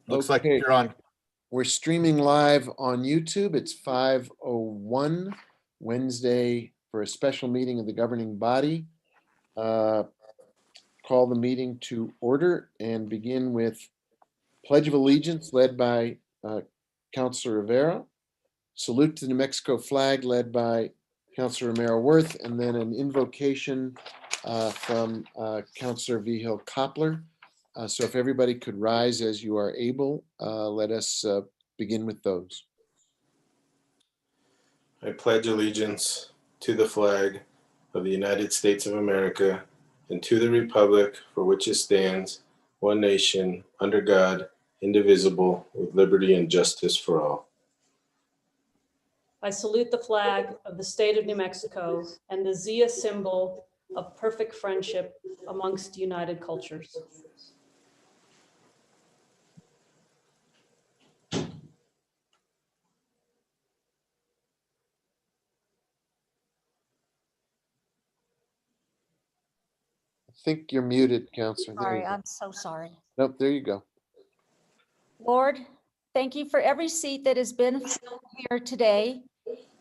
Looks like Okay. you're on. We're streaming live on YouTube. It's 5:01 Wednesday for a special meeting of the governing body. Call the meeting to order and begin with Pledge of Allegiance led by Councilor Rivera. Salute to the New Mexico flag led by Councilor Romero Worth, and then an invocation from Councilor Vigil Koppler. So if everybody could rise as you are able, let us begin with those. I pledge allegiance to the flag of the United States of America and to the republic for which it stands, one nation, under God, indivisible, with liberty and justice for all. I salute the flag of the state of New Mexico and the Zia symbol of perfect friendship amongst united cultures. I think you're muted, Councilor. There Sorry, you go. I'm so sorry. Nope, there you go. Lord, thank you for every seat that has been filled here today,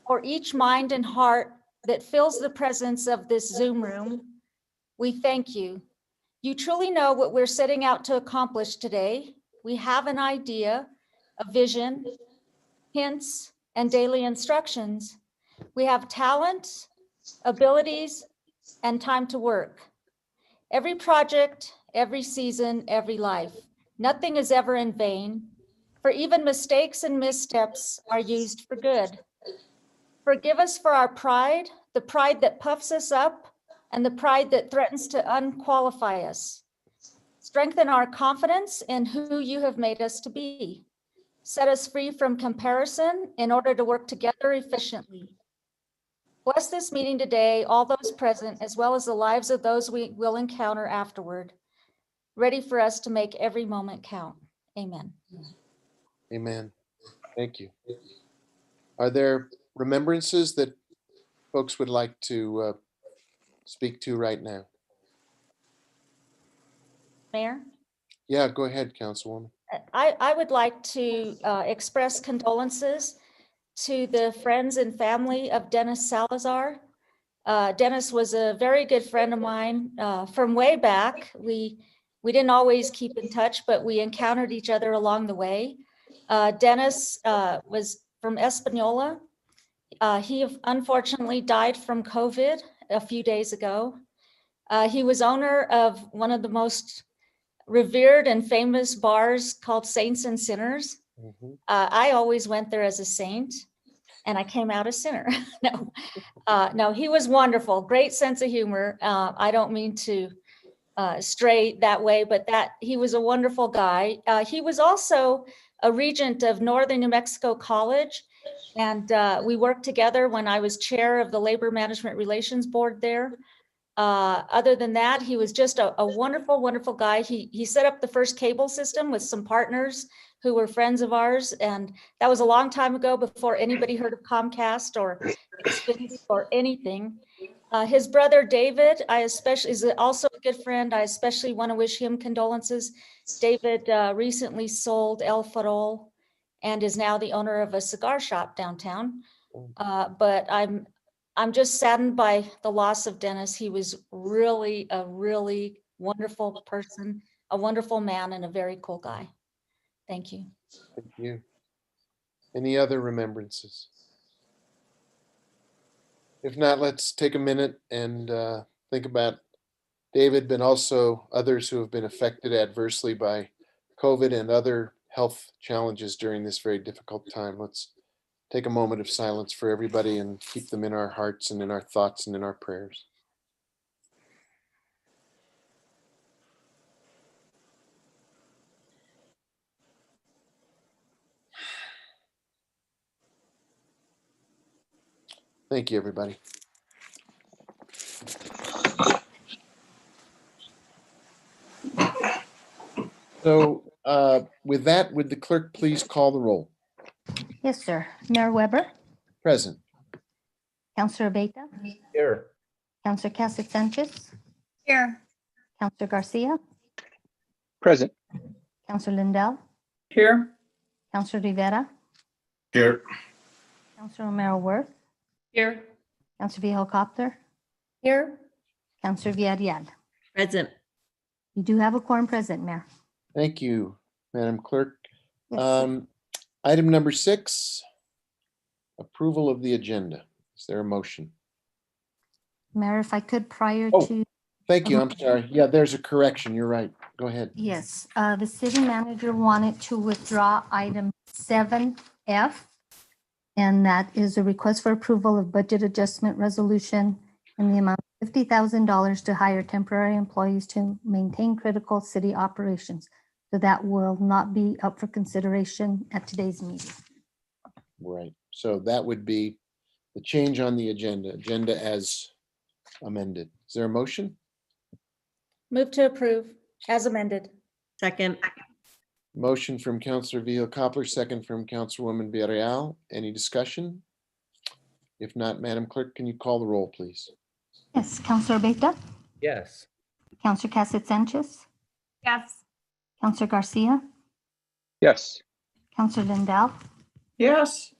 for each mind and heart that fills the presence of this Zoom room. We thank you. You truly know what we're setting out to accomplish today. We have an idea, a vision, hints, and daily instructions. We have talent, abilities, and time to work. Every project, every season, every life. Nothing is ever in vain, for even mistakes and missteps are used for good. Forgive us for our pride, the pride that puffs us up, and the pride that threatens to unqualify us. Strengthen our confidence in who you have made us to be. Set us free from comparison in order to work together efficiently. Bless this meeting today, all those present, as well as the lives of those we will encounter afterward, ready for us to make every moment count. Amen. Amen. Thank you. Are there remembrances that folks would like to speak to right now? Mayor, Yeah, go ahead, Councilwoman. I would like to express condolences to the friends and family of Dennis Salazar. Dennis was a very good friend of mine from way back. We didn't always keep in touch, but we encountered each other along the way. Dennis was from Espanola. He unfortunately died from COVID a few days ago. He was owner of one of the most revered and famous bars called Saints and Sinners. I always went there as a saint, and I came out a sinner. No, he was wonderful. Great sense of humor. I don't mean to stray that way, but he was a wonderful guy. He was also a regent of Northern New Mexico College, and we worked together when I was chair of the Labor Management Relations Board there. Other than that, he was just a wonderful, wonderful guy. He set up the first cable system with some partners who were friends of ours. And that was a long time ago, before anybody heard of Comcast or Xfinity or anything. His brother, David, is also a good friend. I especially want to wish him condolences. David recently sold El Farol and is now the owner of a cigar shop downtown. But I'm just saddened by the loss of Dennis. He was really a really wonderful person, a wonderful man, and a very cool guy. Thank you. Thank you. Any other remembrances? If not, let's take a minute and think about David, but also others who have been affected adversely by COVID and other health challenges during this very difficult time. Let's take a moment of silence for everybody and keep them in our hearts and in our thoughts and in our prayers. Thank you, everybody. So with that, would the clerk please call the roll? Yes, sir. Mayor Weber, Present. Councilor Beta, Here. Councilor Cassett Sanchez, Here. Councilor Garcia, Present. Councilor Lindell, Here. Counselor Rivera, Here. Counselor Romero Worth, Here. Counselor Viejo Coppler, Here. Counselor Villarreal. Present. You do have a quorum present, Mayor. Thank you, Madam Clerk. Yes. Item number 6, approval of the agenda. Is there a motion? Mayor, if I could prior Oh. to, Thank you. I'm sorry. Yeah, there's a correction. You're right. Go ahead. yes, the city manager wanted to withdraw item 7F. And that is a request for approval of budget adjustment resolution in the amount of $50,000 to hire temporary employees to maintain critical city operations. So that will not be up for consideration at today's meeting. Right. So that would be the change on the agenda as amended. Is there a motion? Move to approve as amended. Second. Motion from Counselor Vio Coppler, second from Councilwoman Villarreal. Any discussion? If not, Madam Clerk, can you call the roll, please? Yes, Counselor Beta, Yes. Counselor Cassett Sanchez, Yes. Counselor Garcia, Yes. Counselor Lindell, Yes.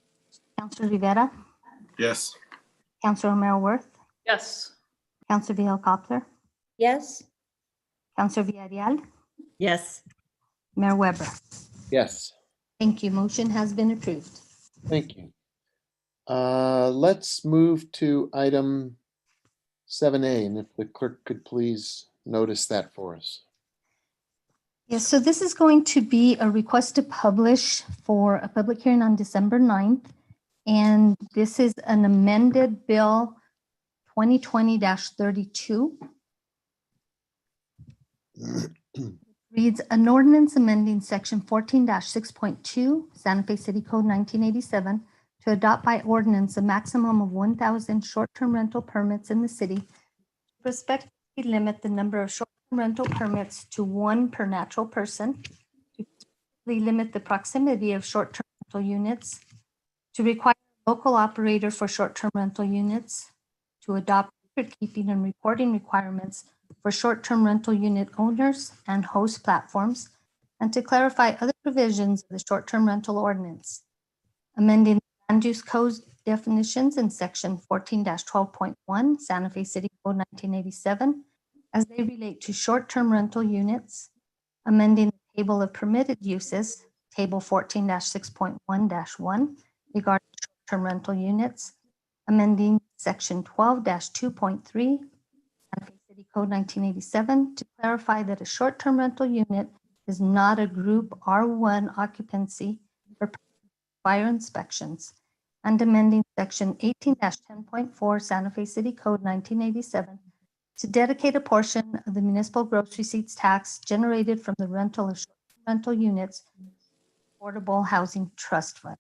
Counselor Rivera, Yes. Counselor Romero Worth, Yes. Counselor Viejo Coppler, Yes. Counselor Villarreal, Yes. Mayor Weber. Yes. Thank you. Motion has been approved. Thank you. Let's move to item 7A, and if the clerk could please notice that for us. Yes, so this is going to be a request to publish for a public hearing on December 9th. And this is an amended bill 2020-32. Reads an ordinance amending section 14-6.2 Santa Fe City Code 1987 to adopt by ordinance a maximum of 1,000 short-term rental permits in the city. Prospectively limit the number of short-term rental permits to 1 per natural person. To limit the proximity of short-term rental units. To require a local operator for short-term rental units. To adopt record-keeping and reporting requirements for short-term rental unit owners and host platforms, and to clarify other provisions of the short-term rental ordinance. Amending land use code definitions in section 14-12.1 Santa Fe City Code 1987 as they relate to short-term rental units. Amending the table of permitted uses, table 14-6.1-1 regarding short-term rental units. Amending section 12-2.3 Santa Fe City Code 1987 to clarify that a short-term rental unit is not a group R1 occupancy for fire inspections, and amending section 18-10.4 Santa Fe City Code 1987 to dedicate a portion of the municipal gross receipts tax generated from the rental of short-term rental units to the Affordable Housing Trust Fund.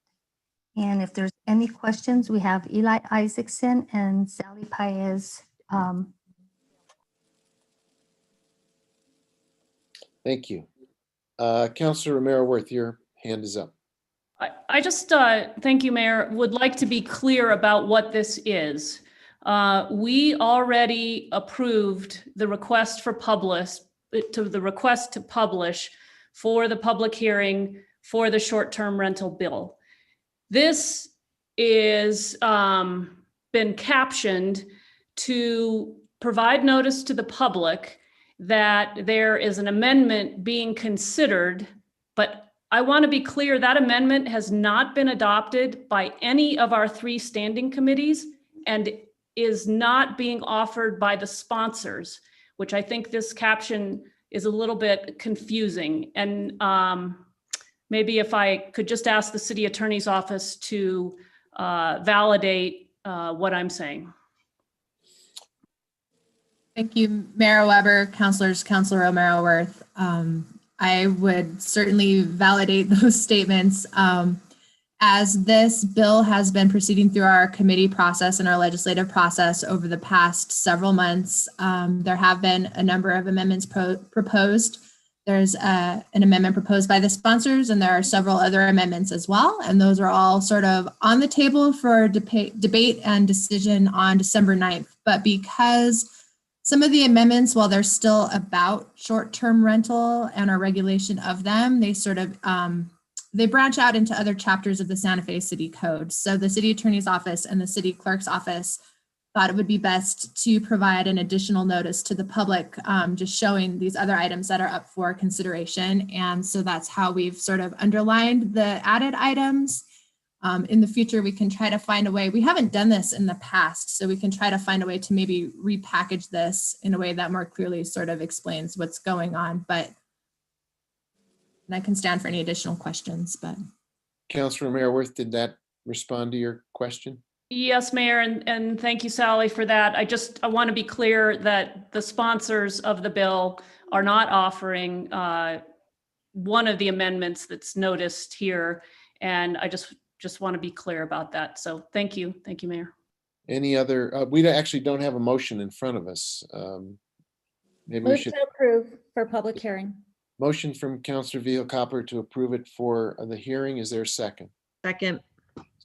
And if there's any questions, we have Eli Isaacson and Sally Paez. Thank you. Counselor Romero Worth, your hand is up. I just, thank you, Mayor, would like to be clear about what this is. We already approved the request for publish for the public hearing for the short-term rental bill. This is been captioned to provide notice to the public that there is an amendment being considered, but I want to be clear that amendment has not been adopted by any of our 3 standing committees and is not being offered by the sponsors, which I think this caption is a little bit confusing. And maybe if I could just ask the city attorney's office to validate what I'm saying. Thank you, Mayor Weber, councilors, Councilor Romero Worth. I would certainly validate those statements. As this bill has been proceeding through our committee process and our legislative process over the past several months, there have been a number of amendments proposed. There's an amendment proposed by the sponsors, and there are several other amendments as well. And those are all sort of on the table for debate and decision on December 9th. But because some of the amendments, while they're still about short-term rental and our regulation of them, they sort of they branch out into other chapters of the Santa Fe City Code. So the city attorney's office and the city clerk's office thought it would be best to provide an additional notice to the public, just showing these other items that are up for consideration. And so that's how we've sort of underlined the added items. In the future, we can try to find a way. We haven't done this in the past, so we can try to find a way to maybe repackage this in a way that more clearly sort of explains what's going on. But and I can stand for any additional questions, but. Councilor Merriworth, did that respond to your question? Yes, Mayor, and thank you, Sally, for that. I want to be clear that the sponsors of the bill are not offering one of the amendments that's noticed here. And I just want to be clear about that. So thank you. Thank you, Mayor. Any other, we actually don't have a motion in front of us. Maybe we Move should, to approve for public hearing. motion from Councilor Vihel-Coppler to approve it for the hearing. Is there a second? Second.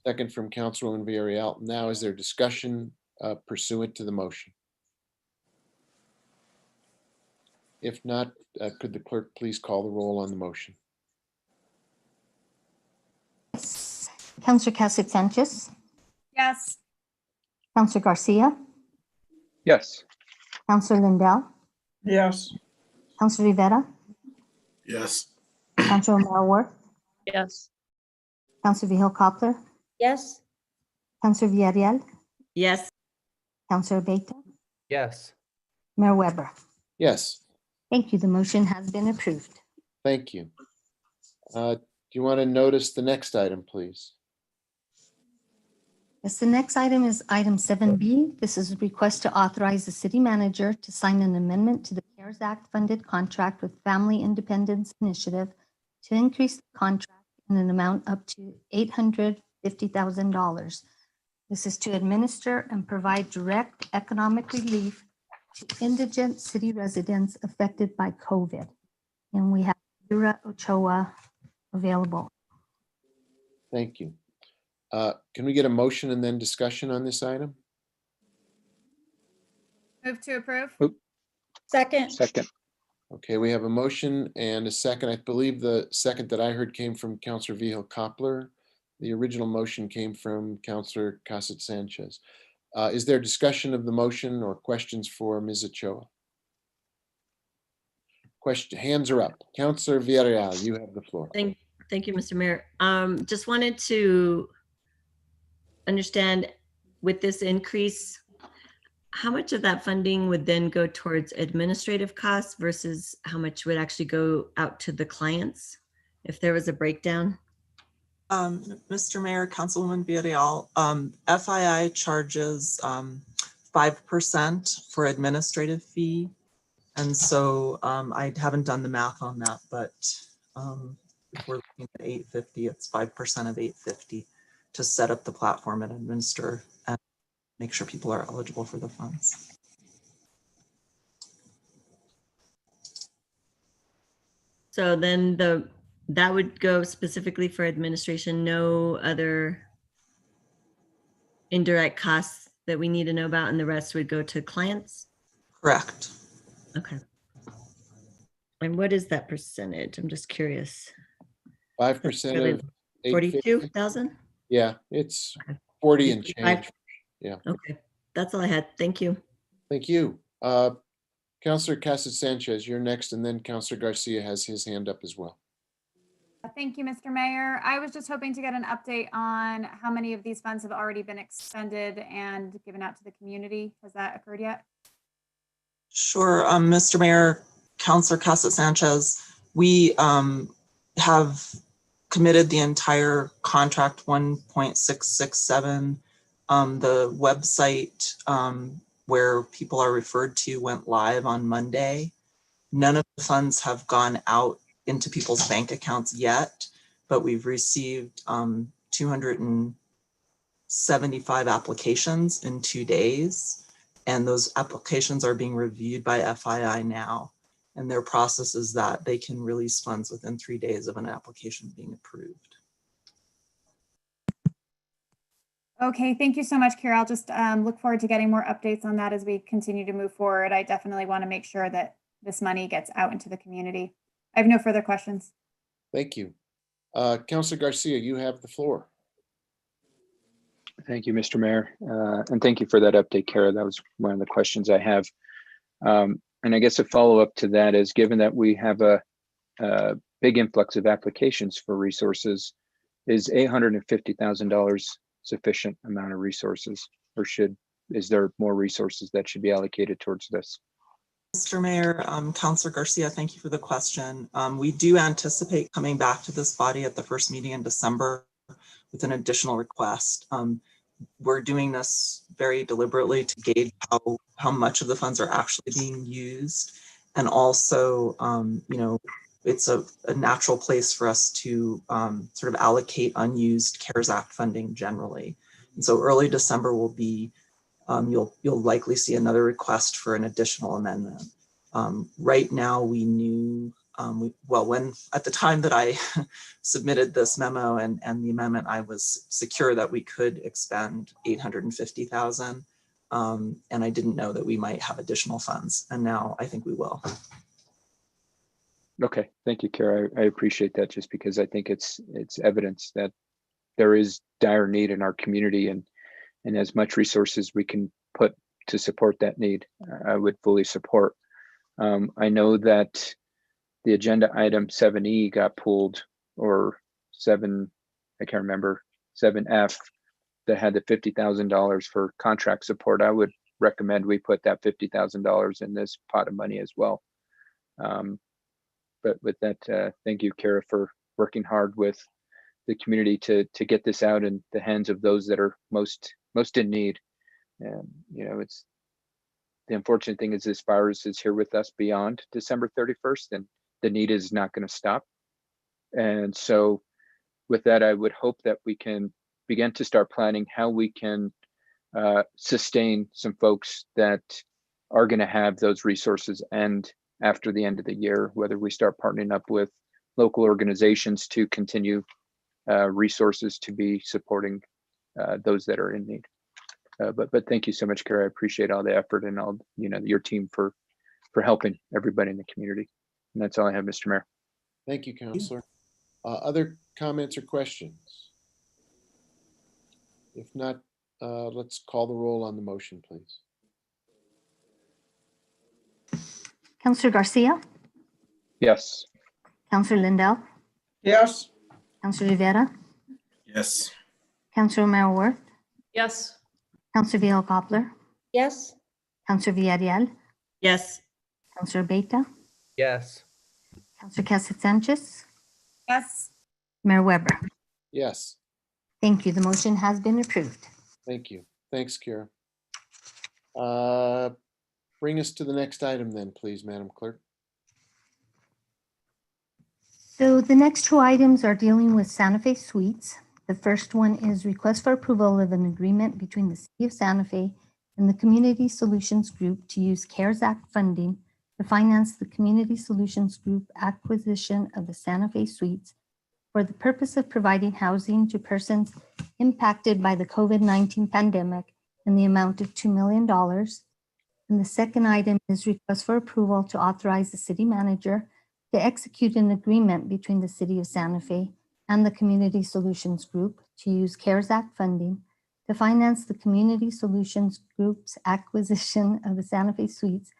Second from Councilwoman Villarreal. Now, is there discussion pursuant to the motion? If not, could the clerk please call the roll on the motion? Counselor Cassid Sanchez, Yes. Counselor Garcia, Yes. Counselor Lindell, Yes. Counselor Rivera, Yes. Counselor O'Mara Worth, Yes. Counselor Vihel-Coppler, Yes, Counselor Villarreal, Yes. Counselor Beta, Yes. Mayor Weber. Yes, Thank you. The motion has been approved. thank you. Do you want to notice the next item, please? Yes, the next item is item 7B. This is a request to authorize the city manager to sign an amendment to the CARES Act funded contract with Family Independence Initiative to increase the contract in an amount up to $850,000. This is to administer and provide direct economic relief to indigent city residents affected by COVID. And we have Yura Ochoa available. Thank you. Can we get a motion and then discussion on this item? Move to approve. second, Second. Okay, we have a motion and a second. I believe the second that I heard came from Councilor Vihel-Coppler. The original motion came from Councilor Cassid Sanchez. Is there discussion of the motion or questions for Ms. Ochoa? Question, hands are up. Councilor Villarreal, you have the floor. Thank you, Mr. Mayor. Just wanted to understand with this increase, how much of that funding would then go towards administrative costs versus how much would actually go out to the clients? If there was a breakdown? Mr. Mayor, Councilwoman Villarreal, FII charges 5% for administrative fee. And so I haven't done the math on that, but if we're looking at 850, it's 5% of 850 to set up the platform and administer and make sure people are eligible for the funds. So then that would go specifically for administration, no other indirect costs that we need to know about, and the rest would go to clients? Correct. Okay. And what is that percentage? I'm just curious. 5% really of 850? 42,000? Yeah, it's Okay. 40 and 55? change. Yeah. Okay, that's all I had. Thank you. Thank you. Councilor Cassid Sanchez, you're next, and then Councilor Garcia has his hand up as well. Thank you, Mr. Mayor. I was just hoping to get an update on how many of these funds have already been expended and given out to the community. Has that occurred yet? Sure, Mr. Mayor, Councilor Cassid Sanchez, we have committed the entire contract 1.667. The website where people are referred to went live on Monday. None of the funds have gone out into people's bank accounts yet, but we've received 275 applications in 2 days. And those applications are being reviewed by FII now. And their process is that they can release funds within 3 days of an application being approved. Okay, thank you so much, Kira. I'll just look forward to getting more updates on that as we continue to move forward. I definitely want to make sure that this money gets out into the community. I have no further questions. Thank you. Councilor Garcia, you have the floor. Thank you, Mr. Mayor. And thank you for that update, Kara. That was one of the questions I have. And I guess a follow-up to that is, given that we have a big influx of applications for resources, is $850,000 sufficient amount of resources, or is there more resources that should be allocated towards this? Mr. Mayor, Councilor Garcia, thank you for the question. We do anticipate coming back to this body at the first meeting in December with an additional request. We're doing this very deliberately to gauge how much of the funds are actually being used. And also, it's a natural place for us to sort of allocate unused CARES Act funding generally. And so early December will be, you'll likely see another request for an additional amendment. Right now, we knew, when at the time that I submitted this memo and the amendment, I was secure that we could expend $850,000. And I didn't know that we might have additional funds. And now I think we will. Okay, thank you, Kara. I appreciate that, just because I think it's evidence that there is dire need in our community, and as much resources we can put to support that need, I would fully support. I know that the agenda item 7E got pulled, or 7, I can't remember, 7F, that had the $50,000 for contract support. I would recommend we put that $50,000 in this pot of money as well. But with that, thank you, Kara, for working hard with the community to get this out in the hands of those that are most in need. And it's the unfortunate thing is this virus is here with us beyond December 31st, and the need is not going to stop. And so with that, I would hope that we can begin to start planning how we can sustain some folks that are going to have those resources and after the end of the year, whether we start partnering up with local organizations to continue resources to be supporting those that are in need. But thank you so much, Kara. I appreciate all the effort and all your team for helping everybody in the community. And that's all I have, Mr. Mayor. Thank you, Councilor. Other comments or questions? If not, let's call the roll on the motion, please. Councillor Garcia, Yes. Councillor Lindell, Yes. Councillor Rivera, Yes. Councillor O'Meara Worth, Yes. Councillor Villa Coppler, Yes. Councillor Villarreal, Yes. Councillor Beta, Yes. Councillor Cassett Sanchez, Yes. Mayor Weber. Yes, Thank you. The motion has been approved. thank you. Thanks, Kara. Bring us to the next item then, please, Madam Clerk. So the next two items are dealing with Santa Fe Suites. The first one is request for approval of an agreement between the City of Santa Fe and the Community Solutions Group to use CARES Act funding to finance the Community Solutions Group acquisition of the Santa Fe Suites for the purpose of providing housing to persons impacted by the COVID-19 pandemic in the amount of $2 million. And the second item is request for approval to authorize the city manager to execute an agreement between the City of Santa Fe and the Community Solutions Group to use CARES Act funding to finance the Community Solutions Group's acquisition of the Santa Fe Suites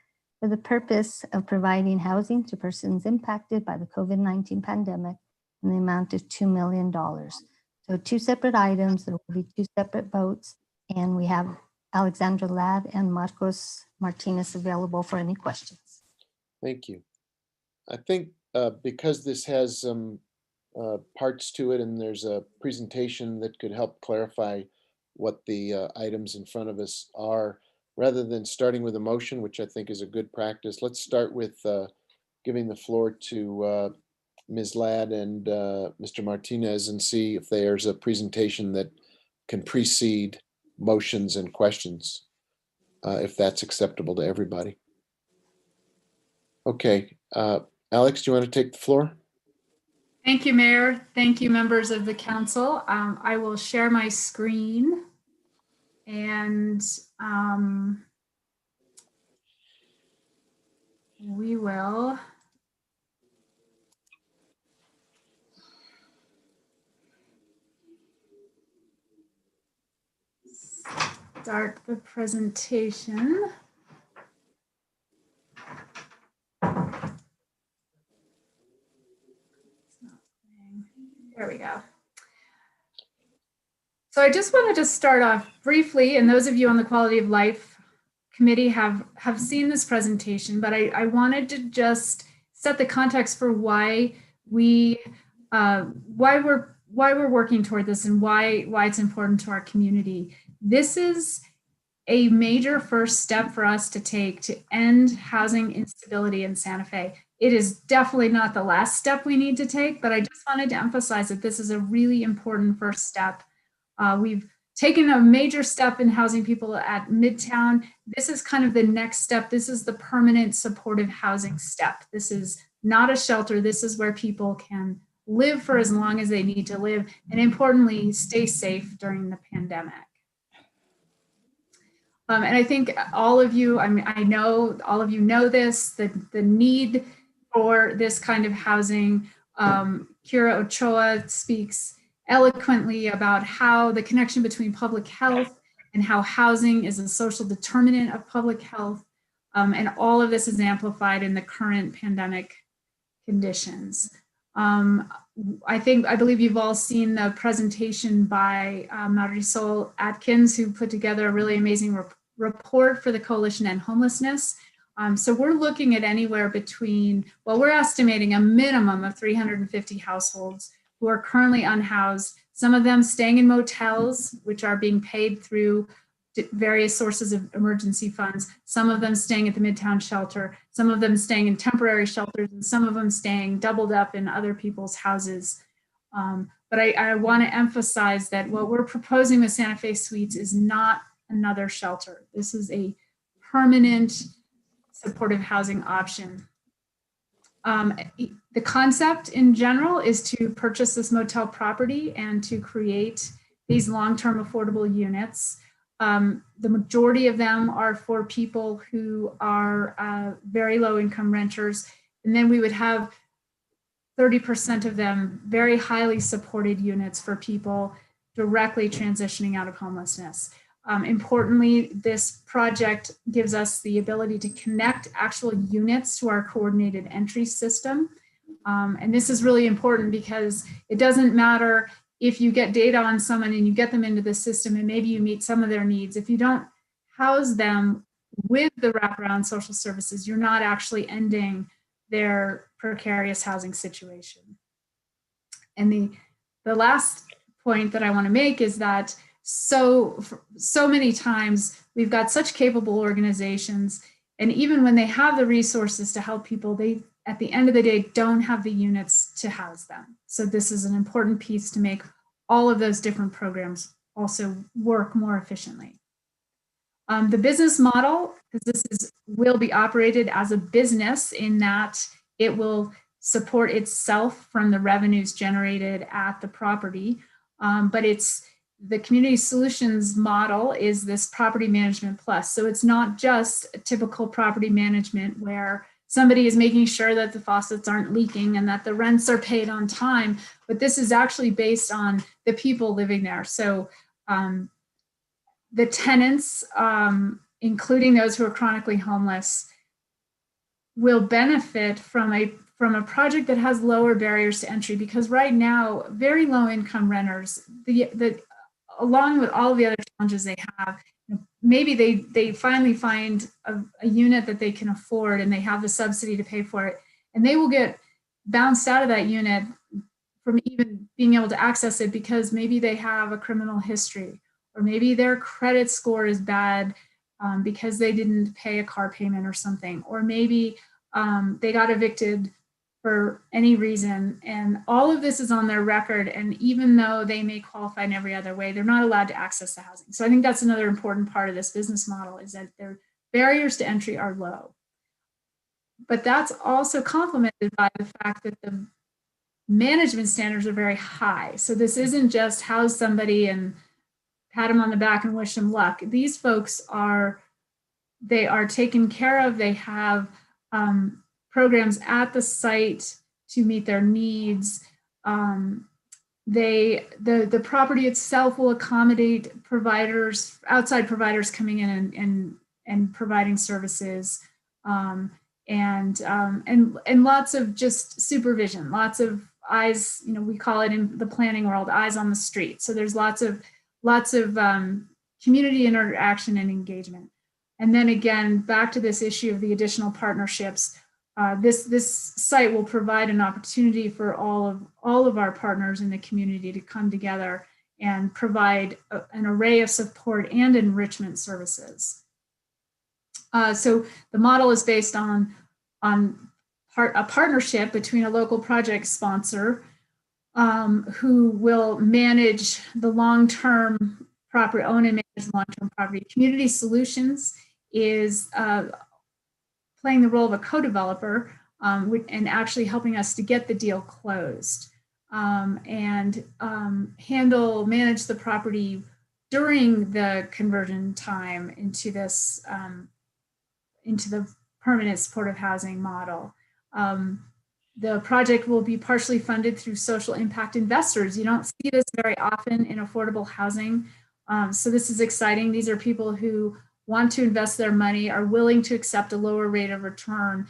for the purpose of providing housing to persons impacted by the COVID-19 pandemic in the amount of $2 million. So two separate items, there will be two separate votes, and we have Alexandra Ladd and Marcos Martinez available for any questions. Thank you. I think because this has some parts to it and there's a presentation that could help clarify what the items in front of us are, rather than starting with a motion, which I think is a good practice, let's start with giving the floor to Ms. Ladd and Mr. Martinez and see if there's a presentation that can precede motions and questions, if that's acceptable to everybody. Okay, Alex, do you want to take the floor? Thank you, Mayor. Thank you, members of the council. I will share my screen and we will start the presentation. There we go. So I just wanted to start off briefly, and those of you on the Quality of Life Committee have seen this presentation, but I wanted to just set the context for why we're working toward this and why it's important to our community. This is a major first step for us to take to end housing instability in Santa Fe. It is definitely not the last step we need to take, but I just wanted to emphasize that this is a really important first step. We've taken a major step in housing people at Midtown. This is kind of the next step. This is the permanent supportive housing step. This is not a shelter. This is where people can live for as long as they need to live, and importantly, stay safe during the pandemic. And I think all of you, I know all of you know this, the need for this kind of housing. Kira Ochoa speaks eloquently about how the connection between public health and how housing is a social determinant of public health. And all of this is amplified in the current pandemic conditions. I believe you've all seen the presentation by Marisol Atkins, who put together a really amazing report for the Coalition End Homelessness. So we're looking at anywhere between, well, we're estimating a minimum of 350 households who are currently unhoused, some of them staying in motels, which are being paid through various sources of emergency funds, some of them staying at the Midtown shelter, some of them staying in temporary shelters, and some of them staying doubled up in other people's houses. But I want to emphasize that what we're proposing with Santa Fe Suites is not another shelter. This is a permanent supportive housing option. The concept in general is to purchase this motel property and to create these long-term affordable units. The majority of them are for people who are very low income renters. And then we would have 30% of them very highly supported units for people directly transitioning out of homelessness. Importantly, this project gives us the ability to connect actual units to our coordinated entry system. And this is really important because it doesn't matter if you get data on someone and you get them into the system and maybe you meet some of their needs. If you don't house them with the wraparound social services, you're not actually ending their precarious housing situation. And the last point that I want to make is that so many times we've got such capable organizations, and even when they have the resources to help people, they at the end of the day don't have the units to house them. So this is an important piece to make all of those different programs also work more efficiently. The business model, because will be operated as a business in that it will support itself from the revenues generated at the property, but the community solutions model is this property management plus. So it's not just a typical property management where somebody is making sure that the faucets aren't leaking and that the rents are paid on time, but this is actually based on the people living there. So the tenants, including those who are chronically homeless, will benefit from a project that has lower barriers to entry, because right now, very low income renters, along with all the other challenges they have, maybe they finally find a unit that they can afford and they have the subsidy to pay for it, and they will get bounced out of that unit from even being able to access it because maybe they have a criminal history, or maybe their credit score is bad because they didn't pay a car payment or something, or maybe they got evicted for any reason, and all of this is on their record, and even though they may qualify in every other way, they're not allowed to access the housing. So I think that's another important part of this business model, is that their barriers to entry are low. But that's also complemented by the fact that the management standards are very high. So this isn't just house somebody and pat them on the back and wish them luck. These folks are taken care of. They have programs at the site to meet their needs. The property itself will accommodate providers, outside providers coming in and providing services, and lots of just supervision, lots of eyes. We call it in the planning world, eyes on the street. So there's lots of community interaction and engagement. And then again, back to this issue of the additional partnerships. This site will provide an opportunity for all of our partners in the community to come together and provide an array of support and enrichment services. So the model is based on a partnership between a local project sponsor who will manage the long-term property, own and manage long-term property. Community Solutions is playing the role of a co-developer and actually helping us to get the deal closed and manage the property during the conversion time into this into the permanent supportive housing model. The project will be partially funded through social impact investors. You don't see this very often in affordable housing. So this is exciting. These are people who want to invest their money, are willing to accept a lower rate of return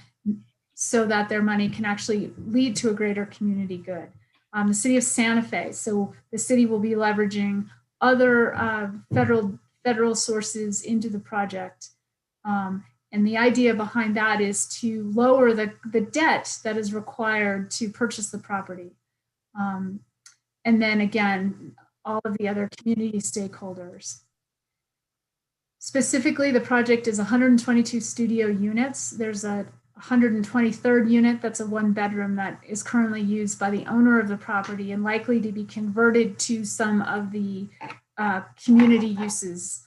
so that their money can actually lead to a greater community good. The city of Santa Fe, so the city will be leveraging other federal sources into the project. And the idea behind that is to lower the debt that is required to purchase the property. And then again, all of the other community stakeholders. Specifically, the project is 122 studio units. There's a 123rd unit that's a 1-bedroom that is currently used by the owner of the property and likely to be converted to some of the community uses.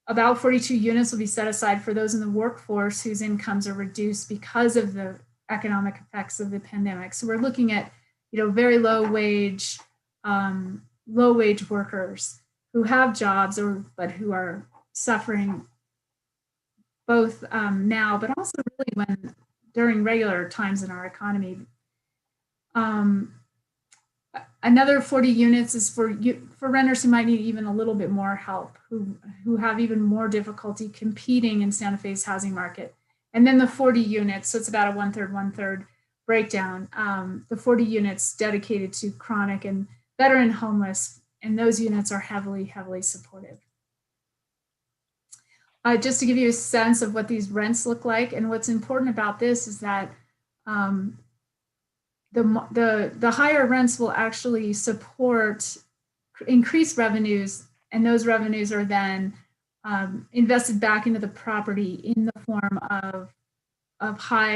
About 42 units will be set aside for those in the workforce whose incomes are reduced because of the economic effects of the pandemic. So we're looking at, very low wage workers who have jobs but who are suffering both now, but also really during regular times in our economy. Another 40 units is for renters who might need even a little bit more help, who have even more difficulty competing in Santa Fe's housing market. And then the 40 units, so it's about a 1/3 breakdown. The 40 units dedicated to chronic and veteran homeless, and those units are heavily, heavily supportive. Just to give you a sense of what these rents look like, and what's important about this is that the higher rents will actually support increased revenues, and those revenues are then invested back into the property in the form of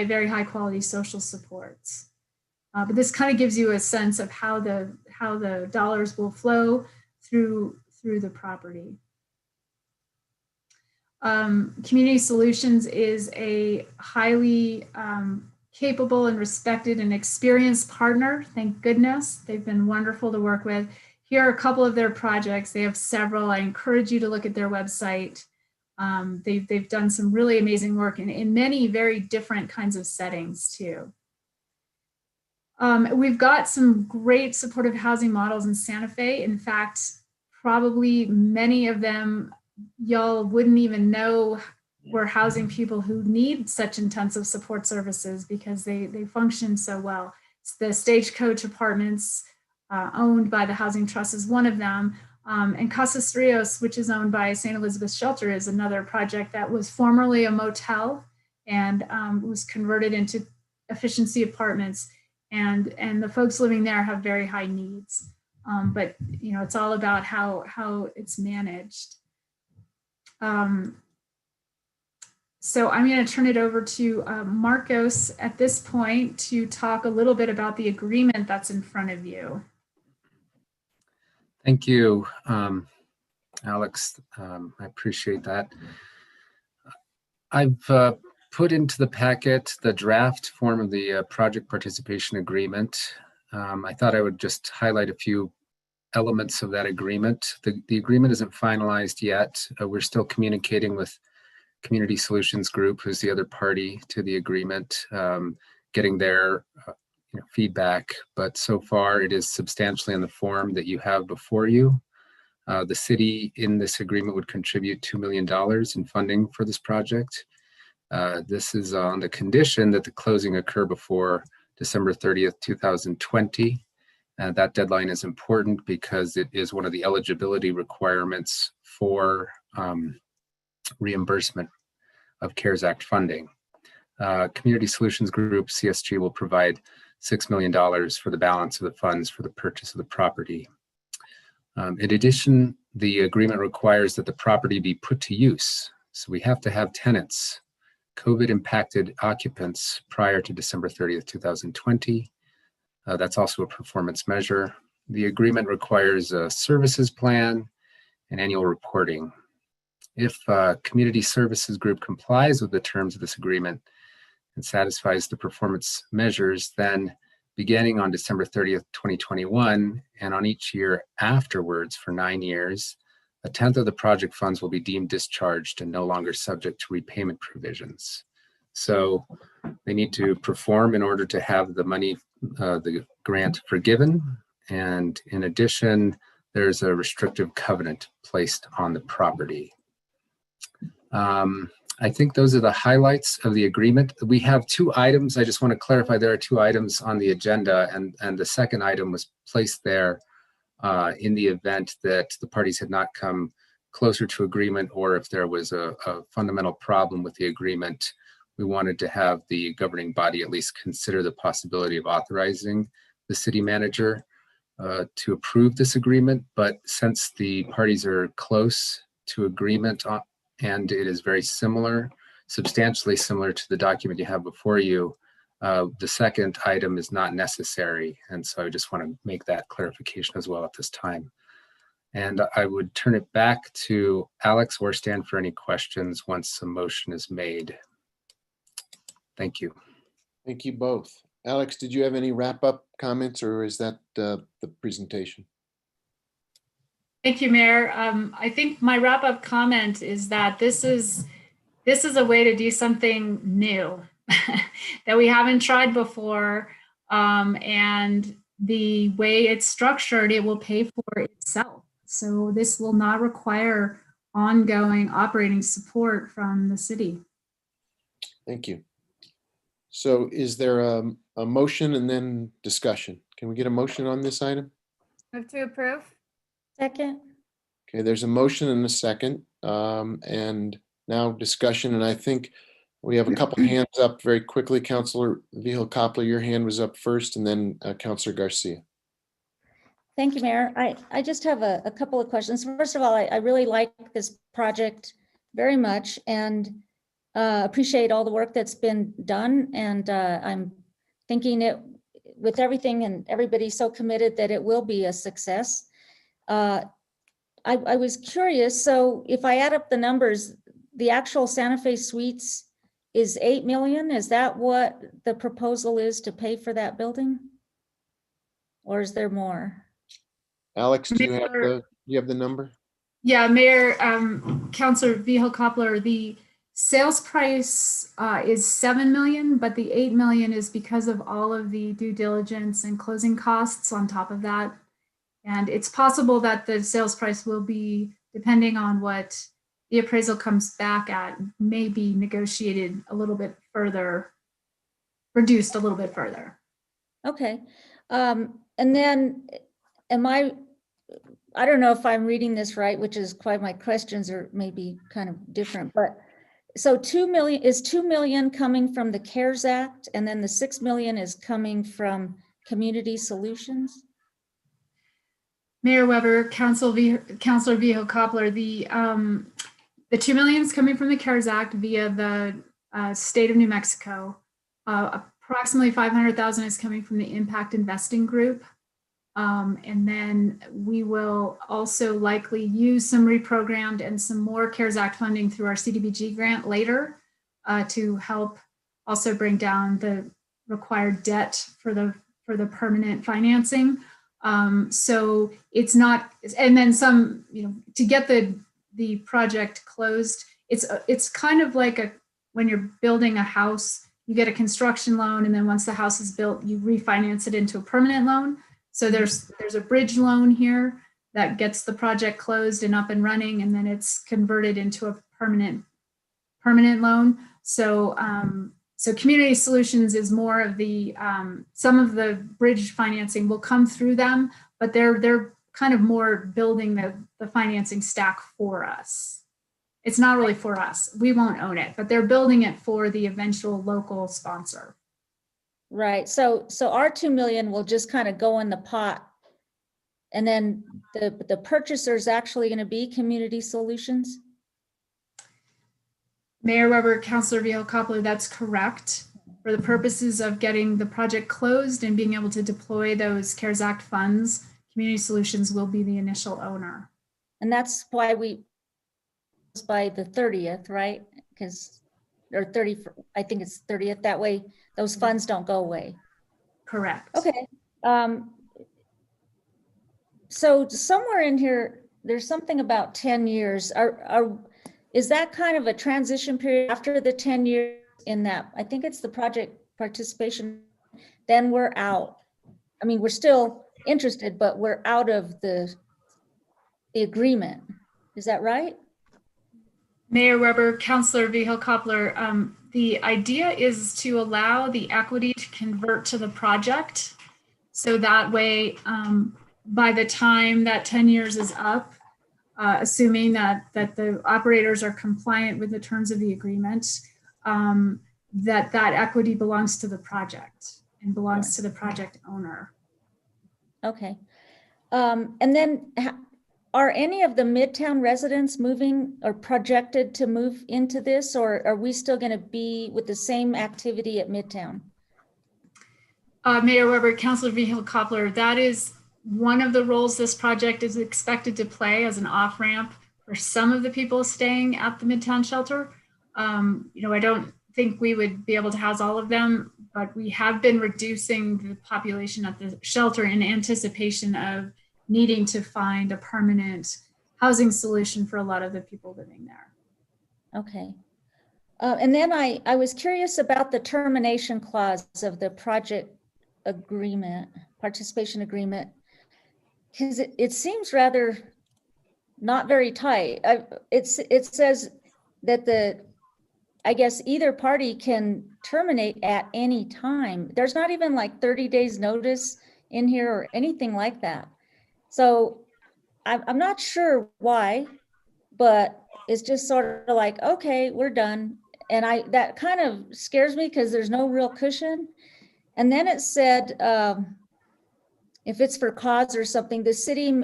very high quality social supports. But this kind of gives you a sense of how the dollars will flow through the property. Community Solutions is a highly capable and respected and experienced partner. Thank goodness. They've been wonderful to work with. Here are a couple of their projects. They have several. I encourage you to look at their website. They've done some really amazing work in many very different kinds of settings too. We've got some great supportive housing models in Santa Fe. In fact, probably many of them y'all wouldn't even know we're housing people who need such intensive support services because they function so well. It's the Stagecoach Apartments owned by the Housing Trust is one of them. And Casas Rios, which is owned by St. Elizabeth Shelter, is another project that was formerly a motel and was converted into efficiency apartments. And the folks living there have very high needs. But it's all about how it's managed. So I'm going to turn it over to Marcos at this point to talk a little bit about the agreement that's in front of you. Thank you, Alex. I appreciate that. I've put into the packet the draft form of the project participation agreement. I thought I would just highlight a few elements of that agreement. The agreement isn't finalized yet. We're still communicating with Community Solutions Group, who's the other party to the agreement, getting their feedback, but so far it is substantially in the form that you have before you. The city in this agreement would contribute $2 million in funding for this project. This is on the condition that the closing occur before December 30th, 2020. That deadline is important because it is one of the eligibility requirements for reimbursement of CARES Act funding. Community Solutions Group, CSG, will provide $6 million for the balance of the funds for the purchase of the property. In addition, the agreement requires that the property be put to use. So we have to have tenants, COVID impacted occupants prior to December 30th, 2020. That's also a performance measure. The agreement requires a services plan and annual reporting. If Community Services Group complies with the terms of this agreement and satisfies the performance measures, then beginning on December 30th, 2021, and on each year afterwards for 9 years, 1/10 of the project funds will be deemed discharged and no longer subject to repayment provisions. So they need to perform in order to have the money, the grant forgiven. And in addition, there's a restrictive covenant placed on the property. I think those are the highlights of the agreement. We have 2 items. I just want to clarify there are 2 items on the agenda, and the second item was placed there in the event that the parties had not come closer to agreement, or if there was a fundamental problem with the agreement. We wanted to have the governing body at least consider the possibility of authorizing the city manager to approve this agreement. But since the parties are close to agreement on, and it is very similar, substantially similar to the document you have before you, the second item is not necessary. And so I just want to make that clarification as well at this time. And I would turn it back to Alex or Stan for any questions once a motion is made. Thank you. Thank you both. Alex, did you have any wrap-up comments, or is that the presentation? Thank you, Mayor. I think my wrap-up comment is that this is a way to do something new that we haven't tried before, and the way it's structured, it will pay for itself. So this will not require ongoing operating support from the city. Thank you. So is there a motion and then discussion? Can we get a motion on this item? Move to approve. Second. Okay, there's a motion and a second, and now discussion. And I think we have a couple hands up very quickly. Councilor Vihel-Coppler, your hand was up first, and then Councilor Garcia. Thank you, Mayor. I just have a couple of questions. First of all, I really like this project very much, and appreciate all the work that's been done. And I'm thinking it, with everything and everybody so committed, that it will be a success. I was curious, so if I add up the numbers, the actual Santa Fe Suites is 8 million. Is that what the proposal is to pay for that building? Or is there more? Alex, do you have the number? Yeah, Mayor, Councilor Vihel-Coppler, the sales price is 7 million, but the 8 million is because of all of the due diligence and closing costs on top of that. And it's possible that the sales price will be, depending on what the appraisal comes back at, may be negotiated a little bit further, reduced a little bit further. Okay. And then I don't know if I'm reading this right, which is why my questions are maybe kind of different, but so 2 million, is 2 million coming from the CARES Act, and then the 6 million is coming from Community Solutions? Mayor Weber, Councilor Vihel-Coppler, the 2 million is coming from the CARES Act via the state of New Mexico. Approximately 500,000 is coming from the Impact Investing Group. And then we will also likely use some reprogrammed and some more CARES Act funding through our CDBG grant later to help also bring down the required debt for the permanent financing. So it's not, and then some, to get the project closed, it's kind of like when you're building a house, you get a construction loan, and then once the house is built, you refinance it into a permanent loan. So there's a bridge loan here that gets the project closed and up and running, and then it's converted into a permanent loan. So so Community Solutions is more of the some of the bridge financing will come through them, but they're kind of more building the financing stack for us. It's not really for us. We won't own it, but they're building it for the eventual local sponsor. Right. So our 2 million will just kind of go in the pot. And then the purchaser is actually going to be Community Solutions? Mayor Weber, Councilor Vihel-Coppler, that's correct. For the purposes of getting the project closed and being able to deploy those CARES Act funds, Community Solutions will be the initial owner. And that's why by the 30th, right? Because, or 30, I think it's 30th. That way those funds don't go away. Correct. Okay. So somewhere in here, there's something about 10 years. Is that kind of a transition period after the 10 years in that? I think it's the project participation. Then we're out. I mean, we're still interested, but we're out of the agreement. Is that right? Mayor Weber, Councilor Vihel-Coppler, the idea is to allow the equity to convert to the project. So that way, by the time that 10 years is up, assuming that the operators are compliant with the terms of the agreement, that equity belongs to the project and belongs to the project owner. Okay. And then are any of the Midtown residents moving or projected to move into this, or are we still going to be with the same activity at Midtown? Mayor Weber, Councilor Vihel-Coppler, that is one of the roles this project is expected to play as an off-ramp for some of the people staying at the Midtown shelter. I don't think we would be able to house all of them, but we have been reducing the population at the shelter in anticipation of needing to find a permanent housing solution for a lot of the people living there. Okay. And then I was curious about the termination clause of the project agreement, participation agreement, because it seems rather not very tight. It says that I guess either party can terminate at any time. There's not even like 30 days notice in here or anything like that. So I'm not sure why, but it's just sort of like, okay, we're done. And that kind of scares me because there's no real cushion. And then it said, if it's for cause or something, the city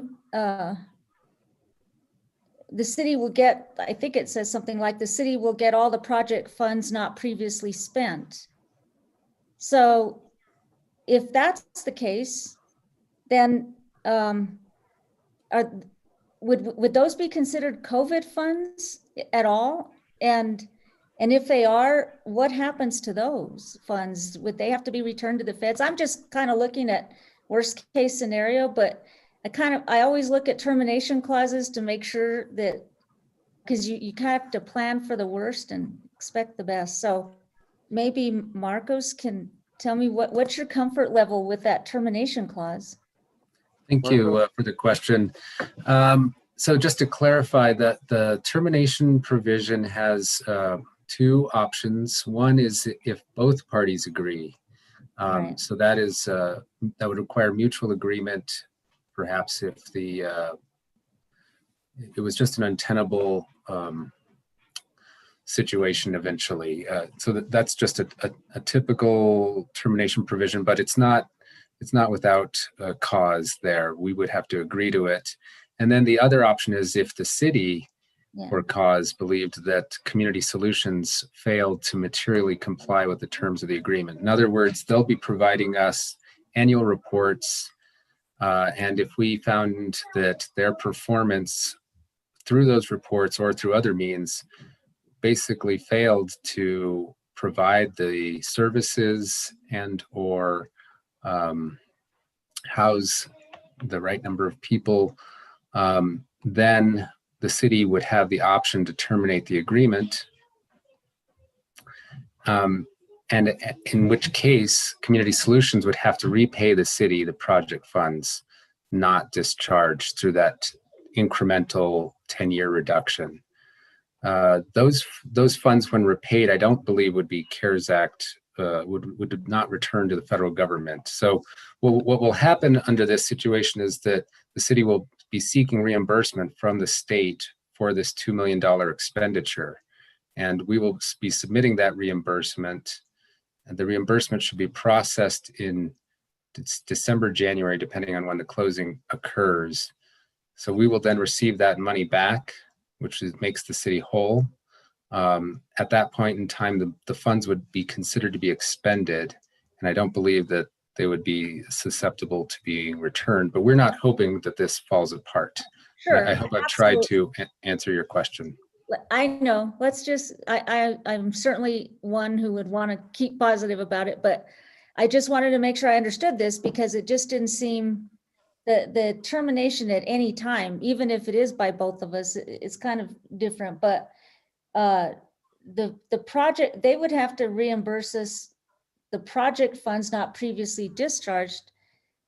will get, I think it says something like the city will get all the project funds not previously spent. So if that's the case, then would those be considered COVID funds at all? And if they are, what happens to those funds? Would they have to be returned to the feds? I'm just kind of looking at worst case scenario, but I always look at termination clauses to make sure that, because you kind of have to plan for the worst and expect the best. So maybe Marcos can tell me what's your comfort level with that termination clause? Thank you for the question. So just to clarify that the termination provision has two options. One is if both parties agree. Right. So that would require mutual agreement, perhaps if it was just an untenable situation eventually. So that's just a typical termination provision, but it's not without a cause there. We would have to agree to it. And then the other option is if the city or cause believed that Community Solutions failed to materially comply with the terms of the agreement. In other words, they'll be providing us annual reports. And if we found that their performance through those reports or through other means basically failed to provide the services and or house the right number of people, then the city would have the option to terminate the agreement. And in which case, Community Solutions would have to repay the city the project funds not discharged through that incremental 10-year reduction. Those funds, when repaid, I don't believe would be CARES Act, would not return to the federal government. So what will happen under this situation is that the city will be seeking reimbursement from the state for this $2 million expenditure. And we will be submitting that reimbursement. And the reimbursement should be processed in December, January, depending on when the closing occurs. So we will then receive that money back, which makes the city whole. At that point in time, the funds would be considered to be expended. And I don't believe that they would be susceptible to being returned, but we're not hoping that this falls apart. Sure. I hope I've tried to answer your question. I know, let's just, I'm certainly one who would want to keep positive about it, but I just wanted to make sure I understood this because it just didn't seem, the termination at any time, even if it is by both of us, it's kind of different, but the project, they would have to reimburse us the project funds not previously discharged.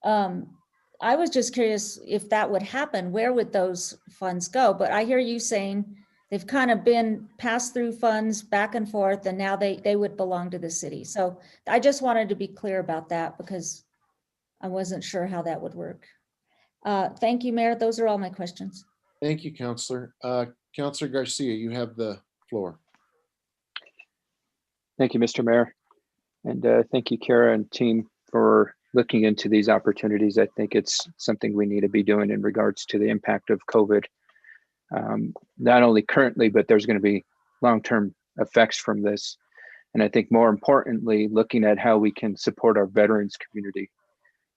I was just curious if that would happen, where would those funds go? But I hear you saying they've kind of been passed through funds back and forth, and now they would belong to the city. So I just wanted to be clear about that because I wasn't sure how that would work. Thank you, Mayor. Those are all my questions. Thank you, Councilor. Councilor Garcia, you have the floor. Thank you, Mr. Mayor. And thank you, Kara and team, for looking into these opportunities. I think it's something we need to be doing in regards to the impact of COVID. Not only currently, but there's going to be long-term effects from this. And I think more importantly, looking at how we can support our veterans community.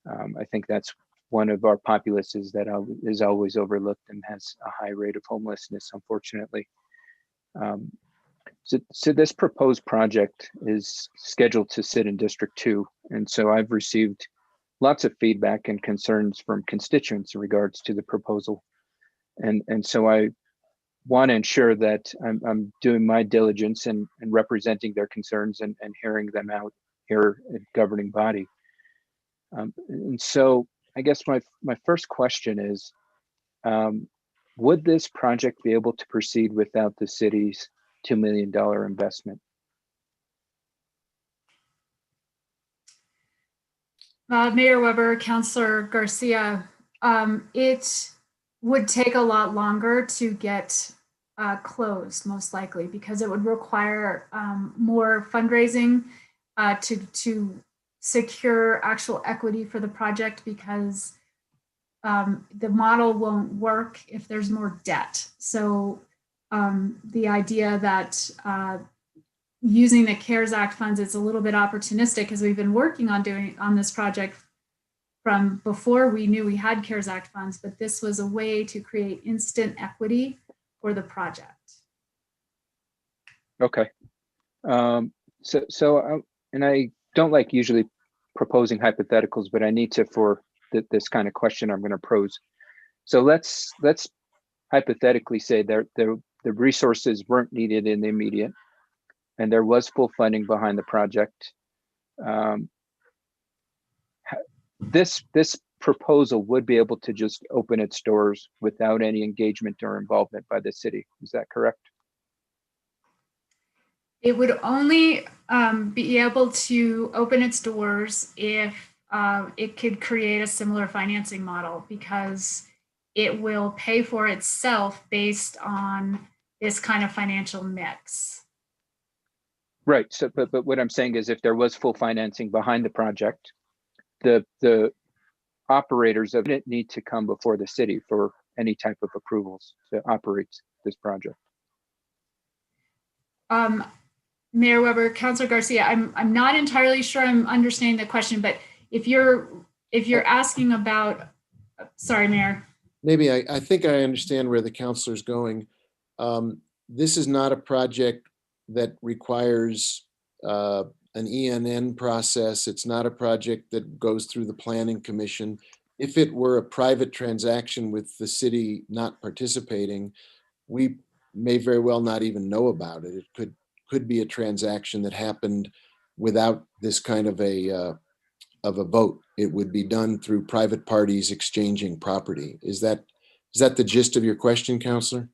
I think that's one of our populaces that is always overlooked and has a high rate of homelessness, unfortunately. So this proposed project is scheduled to sit in District 2. And so I've received lots of feedback and concerns from constituents in regards to the proposal. And so I want to ensure that I'm doing my diligence and representing their concerns and hearing them out here at governing body. And so I guess my first question is, would this project be able to proceed without the city's $2 million investment? Mayor Weber, Councilor Garcia, it would take a lot longer to get closed, most likely, because it would require more fundraising to secure actual equity for the project, because the model won't work if there's more debt. So the idea that using the CARES Act funds, it's a little bit opportunistic because we've been working on this project from before we knew we had CARES Act funds, but this was a way to create instant equity for the project. Okay. So and I don't like usually proposing hypotheticals, but I need to for this kind of question I'm going to pose. So let's hypothetically say the resources weren't needed in the immediate, and there was full funding behind the project. This proposal would be able to just open its doors without any engagement or involvement by the city. Is that correct? It would only be able to open its doors if it could create a similar financing model, because it will pay for itself based on this kind of financial mix. Right. So, but what I'm saying is, if there was full financing behind the project, the operators of it need to come before the city for any type of approvals to operate this project. Mayor Weber, Councilor Garcia, I'm not entirely sure I'm understanding the question, but if you're asking about, sorry, Mayor. Maybe I think I understand where the councilor's going. This is not a project that requires an ENN process. It's not a project that goes through the Planning Commission. If it were a private transaction with the city not participating, we may very well not even know about it. It could be a transaction that happened without this kind of a vote. It would be done through private parties exchanging property. Is that the gist of your question, Counselor?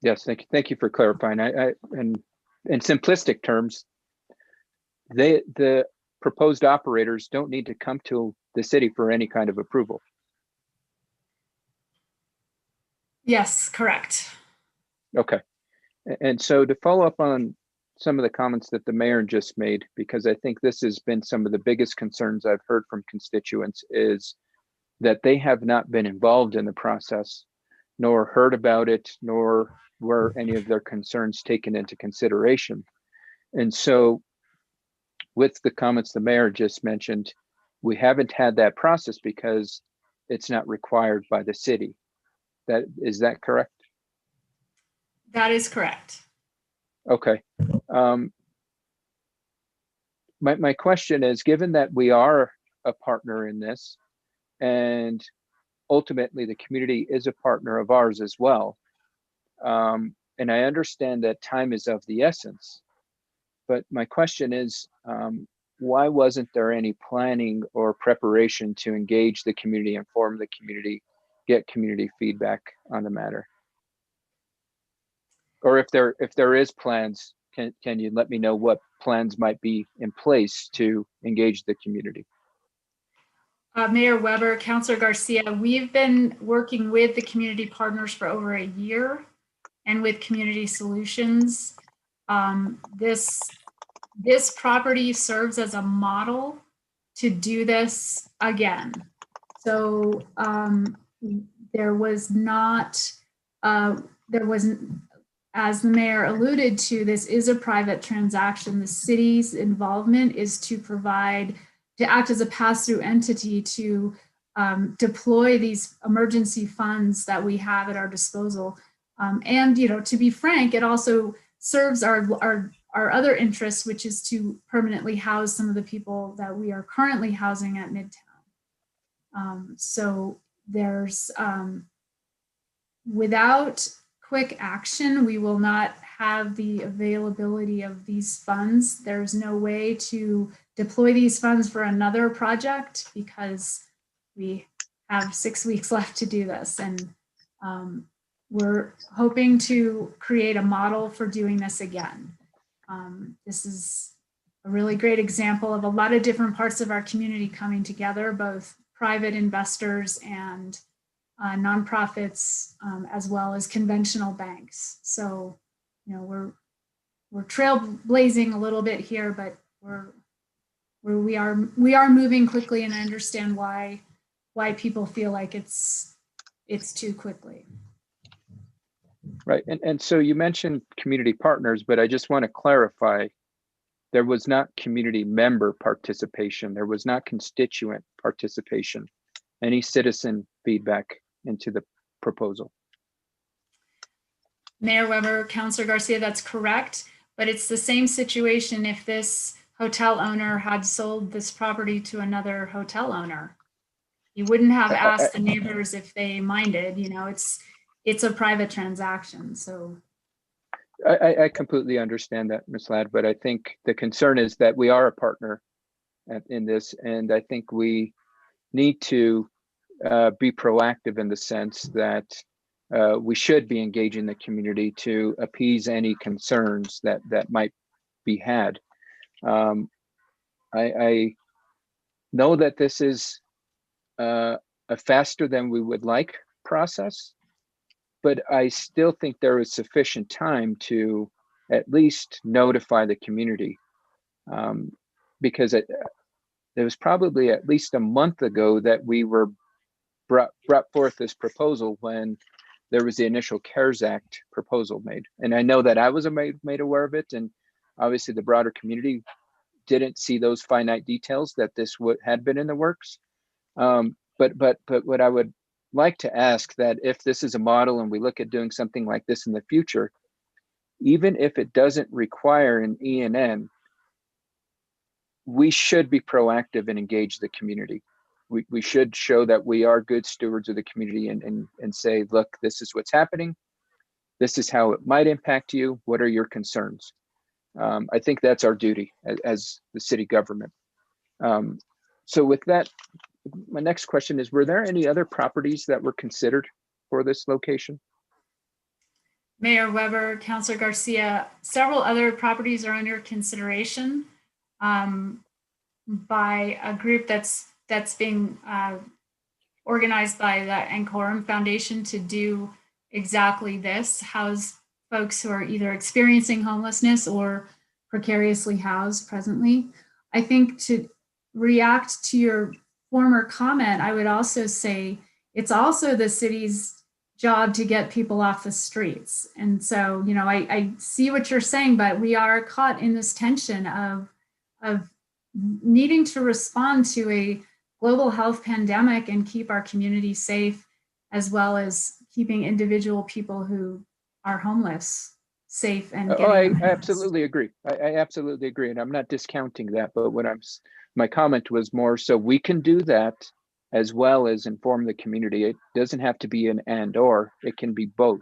Yes, thank you for clarifying. And in simplistic terms, the proposed operators don't need to come to the city for any kind of approval. Yes, correct. Okay. And so to follow up on some of the comments that the mayor just made, because I think this has been some of the biggest concerns I've heard from constituents, is that they have not been involved in the process, nor heard about it, nor were any of their concerns taken into consideration. And so with the comments the mayor just mentioned, we haven't had that process because it's not required by the city. Is that correct? That is correct. Okay. My question is, given that we are a partner in this, and ultimately the community is a partner of ours as well, and I understand that time is of the essence, but my question is, why wasn't there any planning or preparation to engage the community, inform the community, get community feedback on the matter? Or if there is plans, can you let me know what plans might be in place to engage the community? Mayor Weber, Councilor Garcia, we've been working with the community partners for over a year and with Community Solutions. This property serves as a model to do this again. So there wasn't, as the mayor alluded to, this is a private transaction. The city's involvement is to act as a pass-through entity to deploy these emergency funds that we have at our disposal. And, to be frank, it also serves our other interest, which is to permanently house some of the people that we are currently housing at Midtown. So there's, without quick action, we will not have the availability of these funds. There's no way to deploy these funds for another project because we have 6 weeks left to do this. And we're hoping to create a model for doing this again. This is a really great example of a lot of different parts of our community coming together, both private investors and nonprofits, as well as conventional banks. So, we're trailblazing a little bit here, but we are moving quickly, and I understand why people feel like it's too quickly. Right, and so you mentioned community partners, but I just want to clarify, there was not community member participation, there was not constituent participation, any citizen feedback into the proposal. Mayor Weber, Councilor Garcia, that's correct, but it's the same situation if this hotel owner had sold this property to another hotel owner. You wouldn't have asked the neighbors if they minded, it's a private transaction, so. I completely understand that, Ms. Ladd, but I think the concern is that we are a partner in this, and I think we need to be proactive in the sense that we should be engaging the community to appease any concerns that might be had. I know that this is a faster than we would like process, but I still think there is sufficient time to at least notify the community, because it was probably at least a month ago that we were brought forth this proposal when there was the initial CARES Act proposal made. And I know that I was made aware of it, and obviously the broader community didn't see those finite details that this had been in the works. But what I would like to ask, that if this is a model and we look at doing something like this in the future, even if it doesn't require an E&N, we should be proactive and engage the community. We should show that we are good stewards of the community and say, look, this is what's happening. This is how it might impact you. What are your concerns? I think that's our duty as the city government. So with that, my next question is, were there any other properties that were considered for this location? Mayor Weber, Councilor Garcia, several other properties are under consideration by a group that's being organized by the Ancorum Foundation to do exactly this, house folks who are either experiencing homelessness or precariously housed presently. I think to react to your former comment, I would also say it's also the city's job to get people off the streets. And so, you know, I see what you're saying, but we are caught in this tension of needing to respond to a global health pandemic and keep our community safe, as well as keeping individual people who are homeless safe and Oh, I getting them. absolutely agree. I absolutely agree. And I'm not discounting that, but my comment was more so we can do that as well as inform the community. It doesn't have to be an and or, it can be both.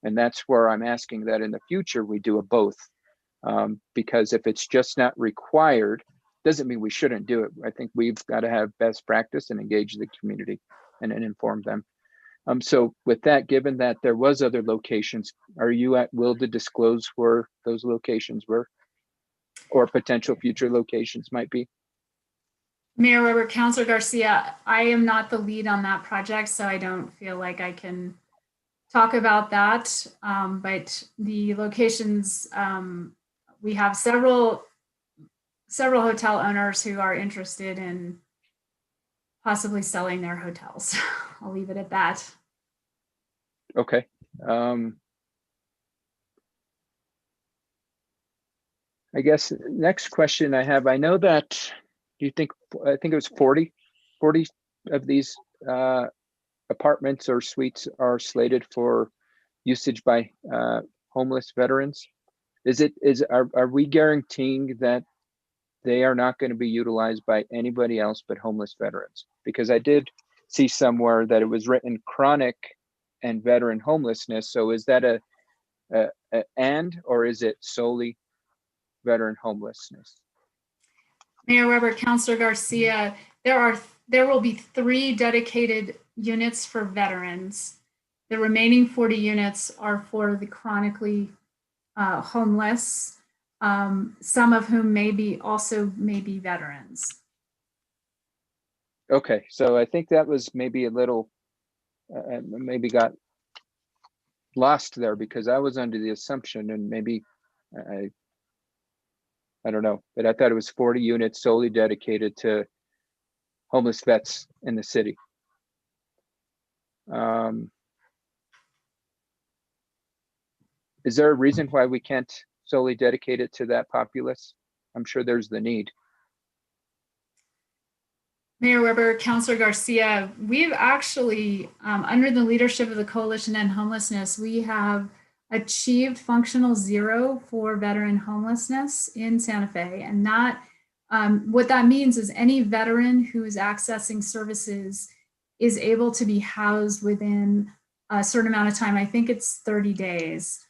And that's where I'm asking that in the future we do a both. Because if it's just not required, doesn't mean we shouldn't do it. I think we've got to have best practice and engage the community and inform them. So with that, given that there was other locations, are you at will to disclose where those locations were or potential future locations might be? Mayor Weber, Councilor Garcia, I am not the lead on that project, so I don't feel like I can talk about that. But the locations, we have several hotel owners who are interested in possibly selling their hotels. I'll leave it at that. Okay. I guess next question I have, I know that I think it was 40 of these apartments or suites are slated for usage by homeless veterans. Are we guaranteeing that they are not going to be utilized by anybody else but homeless veterans? Because I did see somewhere that it was written chronic and veteran homelessness. So is that a and, or is it solely veteran homelessness? Mayor Weber, Councilor Garcia, there will be 3 dedicated units for veterans. The remaining 40 units are for the chronically homeless, some of whom may be veterans. Okay, so I think that was maybe a little, maybe got lost there because I was under the assumption, and maybe I don't know, but I thought it was 40 units solely dedicated to homeless vets in the city. Is there a reason why we can't solely dedicate it to that populace? I'm sure there's the need. Mayor Weber, Councilor Garcia, we've actually, under the leadership of the Coalition to End Homelessness, we have achieved functional zero for veteran homelessness in Santa Fe. And that, what that means is any veteran who is accessing services is able to be housed within a certain amount of time. I think it's 30 days.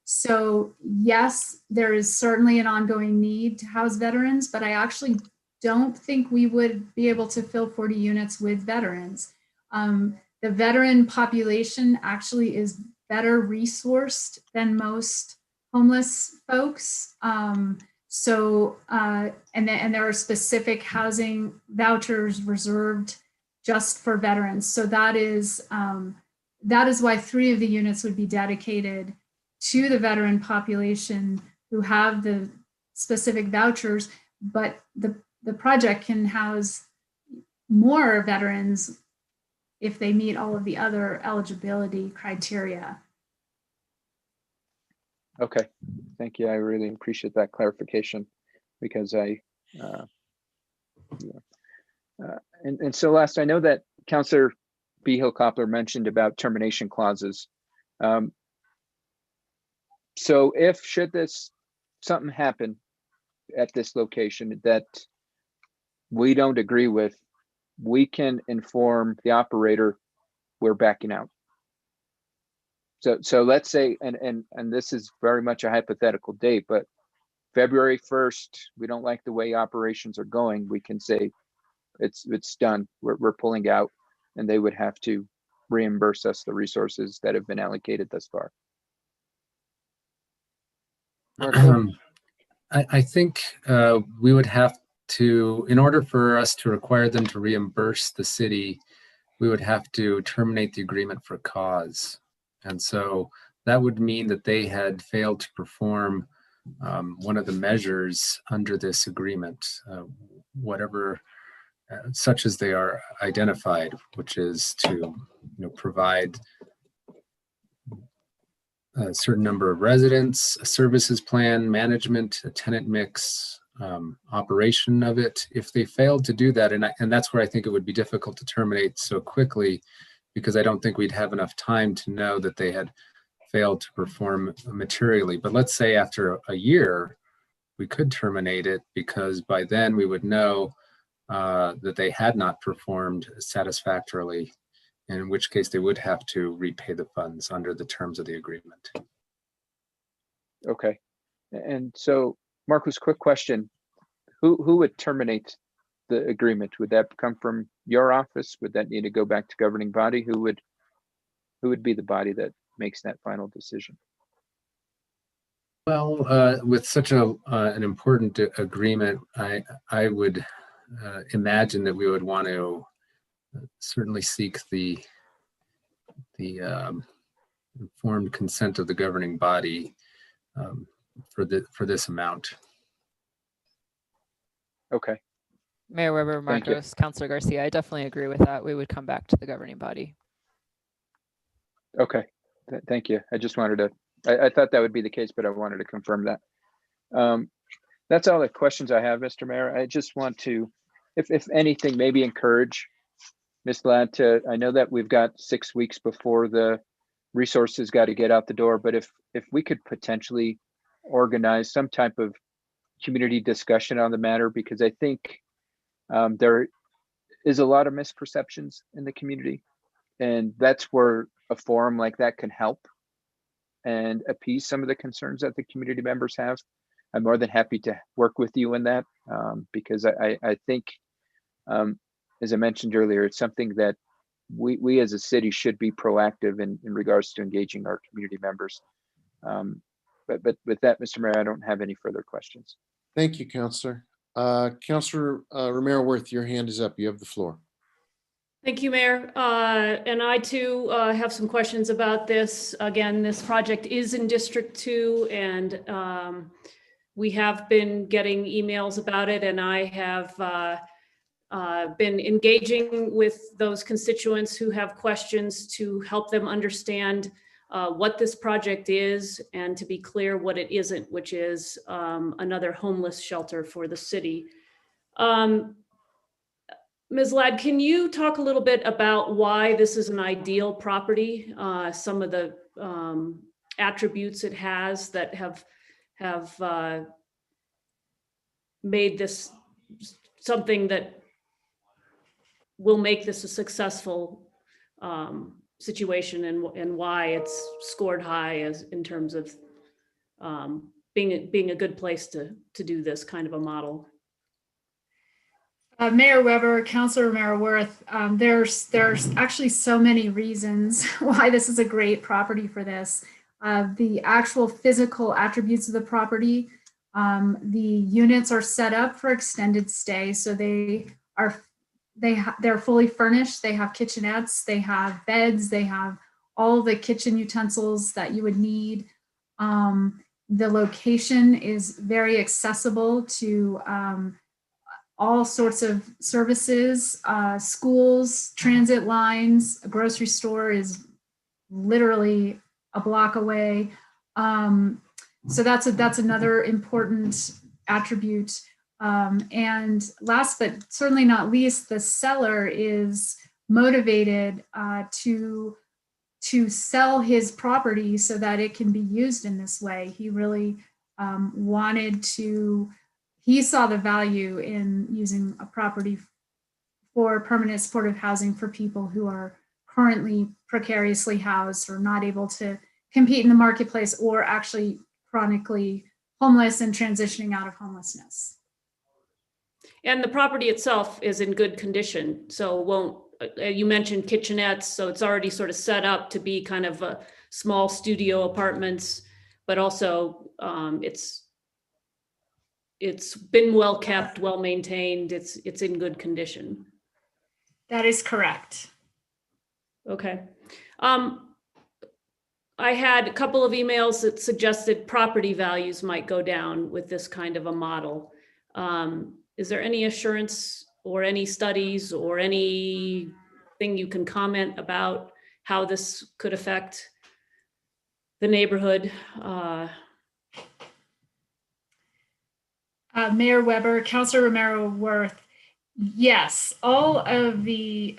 So yes, there is certainly an ongoing need to house veterans, but I actually don't think we would be able to fill 40 units with veterans. The veteran population actually is better resourced than most homeless folks. And there are specific housing vouchers reserved just for veterans. So that is why 3 of the units would be dedicated to the veteran population who have the specific vouchers, but the project can house more veterans if they meet all of the other eligibility criteria. Okay, thank you. I really appreciate that clarification because and so last, I know that Councilor Behill-Coppler mentioned about termination clauses. So should something happen at this location that we don't agree with, we can inform the operator we're backing out. So let's say, and this is very much a hypothetical date, but February 1st, we don't like the way operations are going, we can say it's done. We're pulling out, and they would have to reimburse us the resources that have been allocated thus far. Marco? I think we would have to, in order for us to require them to reimburse the city, we would have to terminate the agreement for cause. And so that would mean that they had failed to perform one of the measures under this agreement, whatever, such as they are identified, which is to provide a certain number of residents, a services plan, management, a tenant mix, operation of it. If they failed to do that, and that's where I think it would be difficult to terminate so quickly, because I don't think we'd have enough time to know that they had failed to perform materially. But let's say after a year, we could terminate it, because by then we would know that they had not performed satisfactorily, in which case they would have to repay the funds under the terms of the agreement. Okay. And so, Marcus, quick question. Who would terminate the agreement? Would that come from your office? Would that need to go back to governing body? Who would be the body that makes that final decision? Well, with such an important agreement, I would imagine that we would want to certainly seek the informed consent of the governing body for this amount. Okay. Mayor Weber, Thank you. Marcos, Councilor Garcia, I definitely agree with that. We would come back to the governing body. Okay. Thank you. I just wanted to, I thought that would be the case, but I wanted to confirm that. That's all the questions I have, Mr. Mayor. I just want to, if anything, maybe encourage Ms. Ladd to, I know that we've got 6 weeks before the resources got to get out the door, but if we could potentially organize some type of community discussion on the matter, because I think there is a lot of misperceptions in the community, and that's where a forum like that can help and appease some of the concerns that the community members have. I'm more than happy to work with you in that, because I think, as I mentioned earlier, it's something that we as a city should be proactive in regards to engaging our community members. But with that, Mr. Mayor, I don't have any further questions. Thank you, Councilor. Councilor Romero Worth, your hand is up. You have the floor. Thank you, Mayor. And I too have some questions about this. Again, this project is in District 2, and we have been getting emails about it, and I have been engaging with those constituents who have questions to help them understand what this project is, and to be clear what it isn't, which is another homeless shelter for the city. Ms. Ladd, can you talk a little bit about why this is an ideal property? Some of the attributes it has that have made this something that will make this a successful situation, and why it's scored high as in terms of being a good place to do this kind of a model. Mayor Weber, Councilor Romero Worth, there's actually so many reasons why this is a great property for this. The actual physical attributes of the property, the units are set up for extended stay, so they're fully furnished. They have kitchenettes, they have beds, they have all the kitchen utensils that you would need. The location is very accessible to all sorts of services, schools, transit lines. A grocery store is literally a block away. So that's another important attribute. And last but certainly not least, the seller is motivated to sell his property so that it can be used in this way. He really he saw the value in using a property for permanent supportive housing for people who are currently precariously housed or not able to compete in the marketplace or actually chronically homeless and transitioning out of homelessness. And the property itself is in good condition, so it won't, you mentioned kitchenettes, so it's already sort of set up to be kind of a small studio apartments, but also it's been well kept, well maintained, it's in good condition. That is correct. Okay. I had a couple of emails that suggested property values might go down with this kind of a model. Is there any assurance or any studies or anything you can comment about how this could affect the neighborhood? Mayor Weber, Councilor Romero Worth, yes, all of the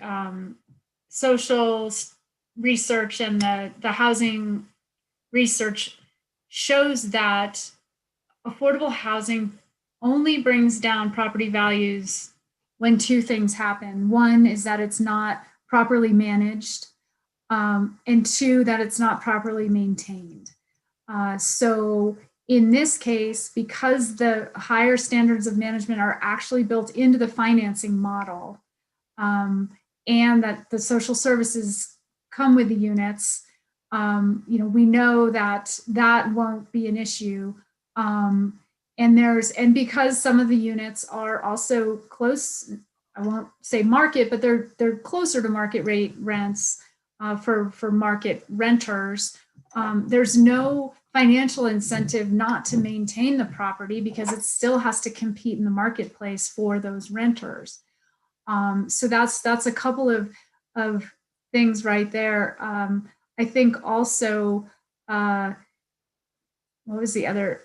social research and the housing research shows that affordable housing only brings down property values when two things happen. One is that it's not properly managed, and two, that it's not properly maintained. So in this case, because the higher standards of management are actually built into the financing model, and that the social services come with the units, we know that that won't be an issue. And because some of the units are also close, I won't say market, but they're closer to market rate rents for market renters. There's no financial incentive not to maintain the property because it still has to compete in the marketplace for those renters. So that's a couple of things right there. I think also, what was the other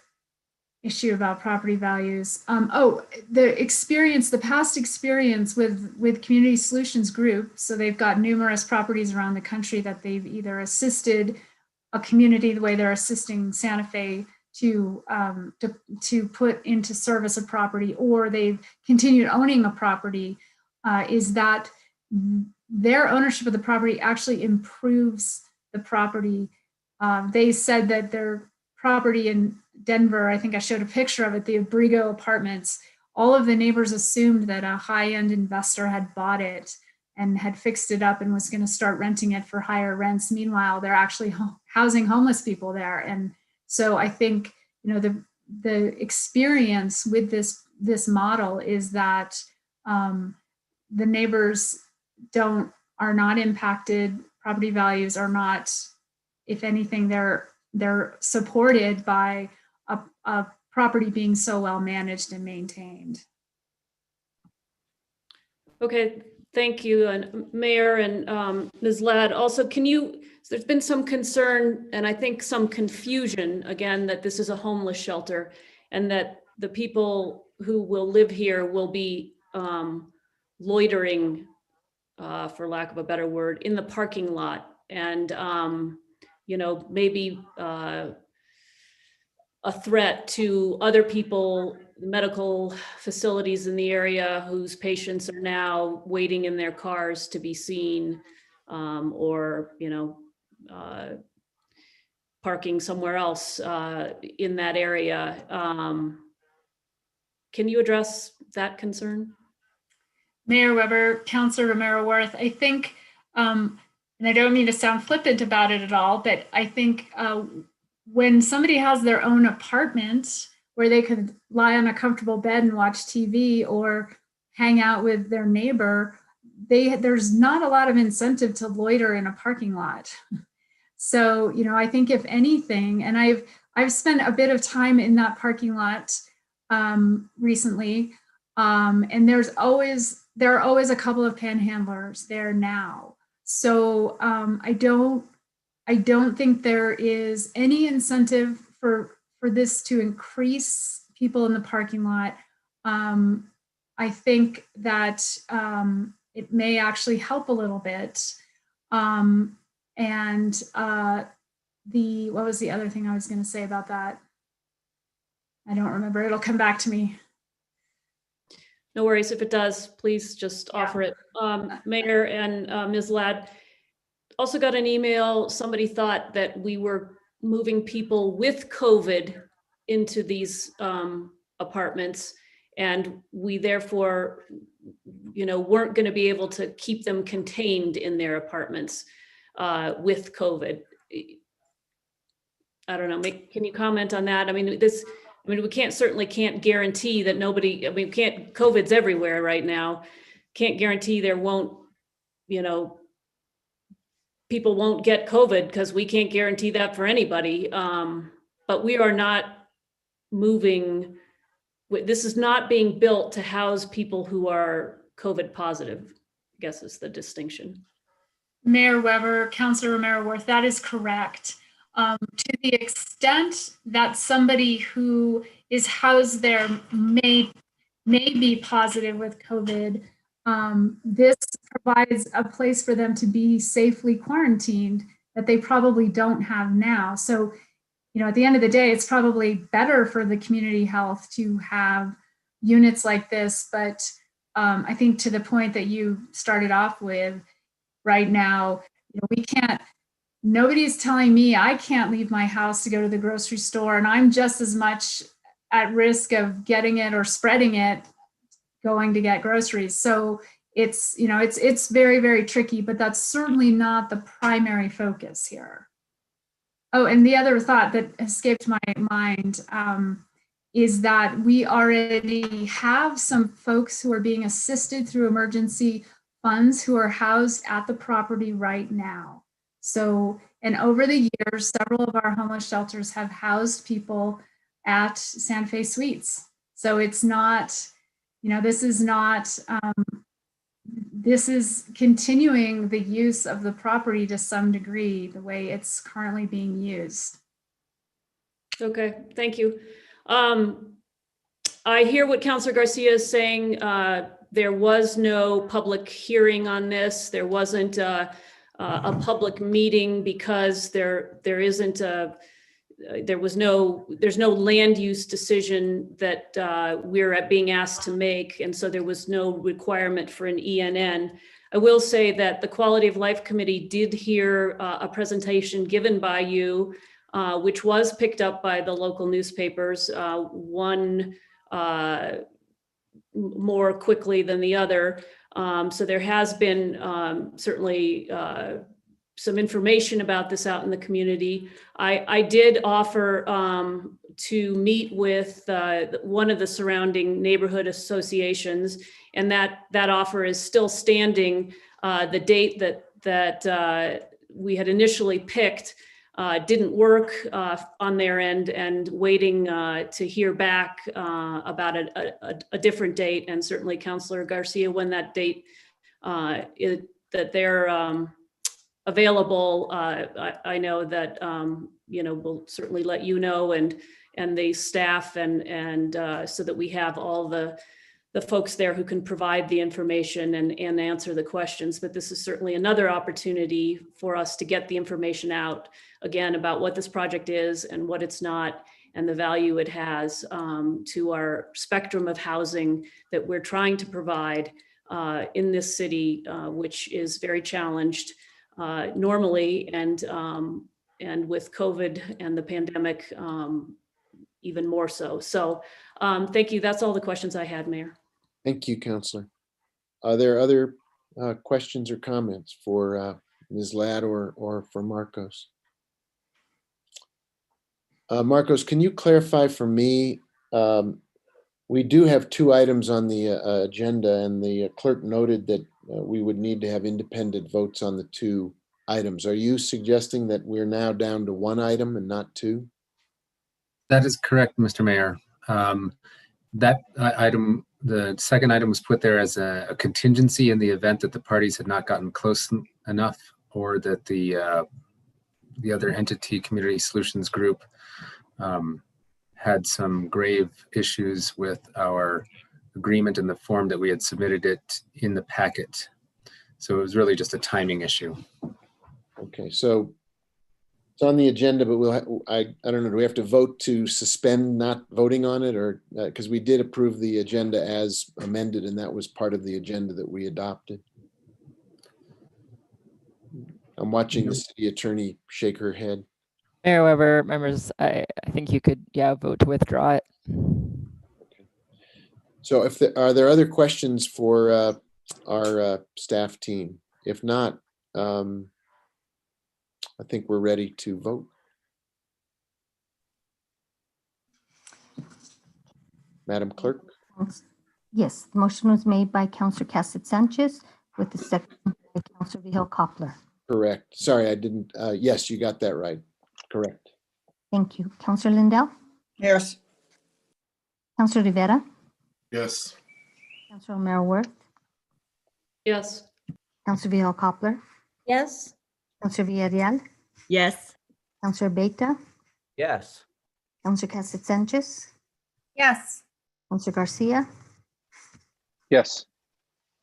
issue about property values? The past experience with Community Solutions Group. So they've got numerous properties around the country that they've either assisted a community the way they're assisting Santa Fe to put into service a property, or they've continued owning a property, is that their ownership of the property actually improves the property. They said that their property in Denver, I think I showed a picture of it, the Abrigo Apartments, all of the neighbors assumed that a high-end investor had bought it and had fixed it up and was going to start renting it for higher rents. Meanwhile, they're actually housing homeless people there. And so I think, the experience with this model is that the neighbors are not impacted. Property values are not, if anything, they're supported by a property being so well managed and maintained. Okay, thank you, and Mayor and Ms. Ladd. Also, there's been some concern and I think some confusion, again, that this is a homeless shelter and that the people who will live here will be loitering, for lack of a better word, in the parking lot. And, maybe a threat to other people, medical facilities in the area whose patients are now waiting in their cars to be seen, or parking somewhere else in that area. Can you address that concern? Mayor Weber, Councilor Romero Worth, I think, and I don't mean to sound flippant about it at all, but I think when somebody has their own apartment where they could lie on a comfortable bed and watch TV or hang out with their neighbor, there's not a lot of incentive to loiter in a parking lot. So, I think if anything, and I've spent a bit of time in that parking lot recently, and there are always a couple of panhandlers there now. So I don't think there is any incentive for this to increase people in the parking lot. I think that it may actually help a little bit. What was the other thing I was going to say about that? I don't remember. It'll come back to me. No worries. If it does, please just offer it. Mayor and Ms. Ladd, also got an email. Somebody thought that we were moving people with COVID into these apartments. And we therefore, weren't going to be able to keep them contained in their apartments with COVID. I don't know, can you comment on that? I mean, we certainly can't guarantee that nobody, COVID's everywhere right now. Can't guarantee there won't, people won't get COVID, because we can't guarantee that for anybody. But we are not moving, this is not being built to house people who are COVID positive, I guess is the distinction. Mayor Weber, Councilor Romero Worth, that is correct. To the extent that somebody who is housed there may be positive with COVID, this provides a place for them to be safely quarantined that they probably don't have now. So, at the end of the day, it's probably better for the community health to have units like this. But I think to the point that you started off with, right now, we can't, nobody's telling me I can't leave my house to go to the grocery store, and I'm just as much at risk of getting it or spreading it going to get groceries. So it's, it's very, very tricky, but that's certainly not the primary focus here. Oh, and the other thought that escaped my mind is that we already have some folks who are being assisted through emergency funds who are housed at the property right now. So, and over the years, several of our homeless shelters have housed people at Santa Fe Suites. So it's not, this is not, this is continuing the use of the property to some degree, the way it's currently being used. Okay, thank you. I hear what Councilor Garcia is saying. There was no public hearing on this. There wasn't a public meeting because there's no land use decision that we're being asked to make. And so there was no requirement for an ENN. I will say that the Quality of Life Committee did hear a presentation given by you, which was picked up by the local newspapers, one more quickly than the other. So there has been certainly some information about this out in the community. I did offer to meet with one of the surrounding neighborhood associations, and that offer is still standing. The date that we had initially picked didn't work on their end, and waiting to hear back about a different date. And certainly Councilor Garcia, when that date that they're available, I know that we'll certainly let you know, and the staff, and so that we have all the folks there who can provide the information and answer the questions. But this is certainly another opportunity for us to get the information out again about what this project is and what it's not, and the value it has to our spectrum of housing that we're trying to provide in this city, which is very challenged normally, and with COVID and the pandemic, even more so. So thank you. That's all the questions I had, Mayor. Thank you, Councilor. Are there other questions or comments for Ms. Ladd or for Marcos? Marcos, can you clarify for me? We do have 2 items on the agenda, and the clerk noted that we would need to have independent votes on the 2 items. Are you suggesting that we're now down to 1 item and not 2? That is correct, Mr. Mayor. That item, the second item, was put there as a contingency in the event that the parties had not gotten close enough, or that the other entity, Community Solutions Group, had some grave issues with our agreement in the form that we had submitted it in the packet. So it was really just a timing issue. Okay, so it's on the agenda, but I don't know, do we have to vote to suspend not voting on it, or because we did approve the agenda as amended, and that was part of the agenda that we adopted? I'm watching the city attorney shake her head. Mayor Weber, members, I think you could, yeah, vote to withdraw it. So if there, are there other questions for our staff team? If not, I think we're ready to vote. Madam Clerk? Yes, the motion was made by Counselor Cassett Sanchez with the second by Counselor Vihel Coppler. Correct. Sorry, I didn't. Yes, you got that right. Correct. Thank you. Counselor Lindell, Yes. Counselor Rivera, Yes. Counselor Romero Worth, Yes. Counselor Vihel Coppler, Yes. Counselor Villarreal, Yes. Counselor Beta, Yes. Counselor Cassett Sanchez, Yes. Counselor Garcia, Yes.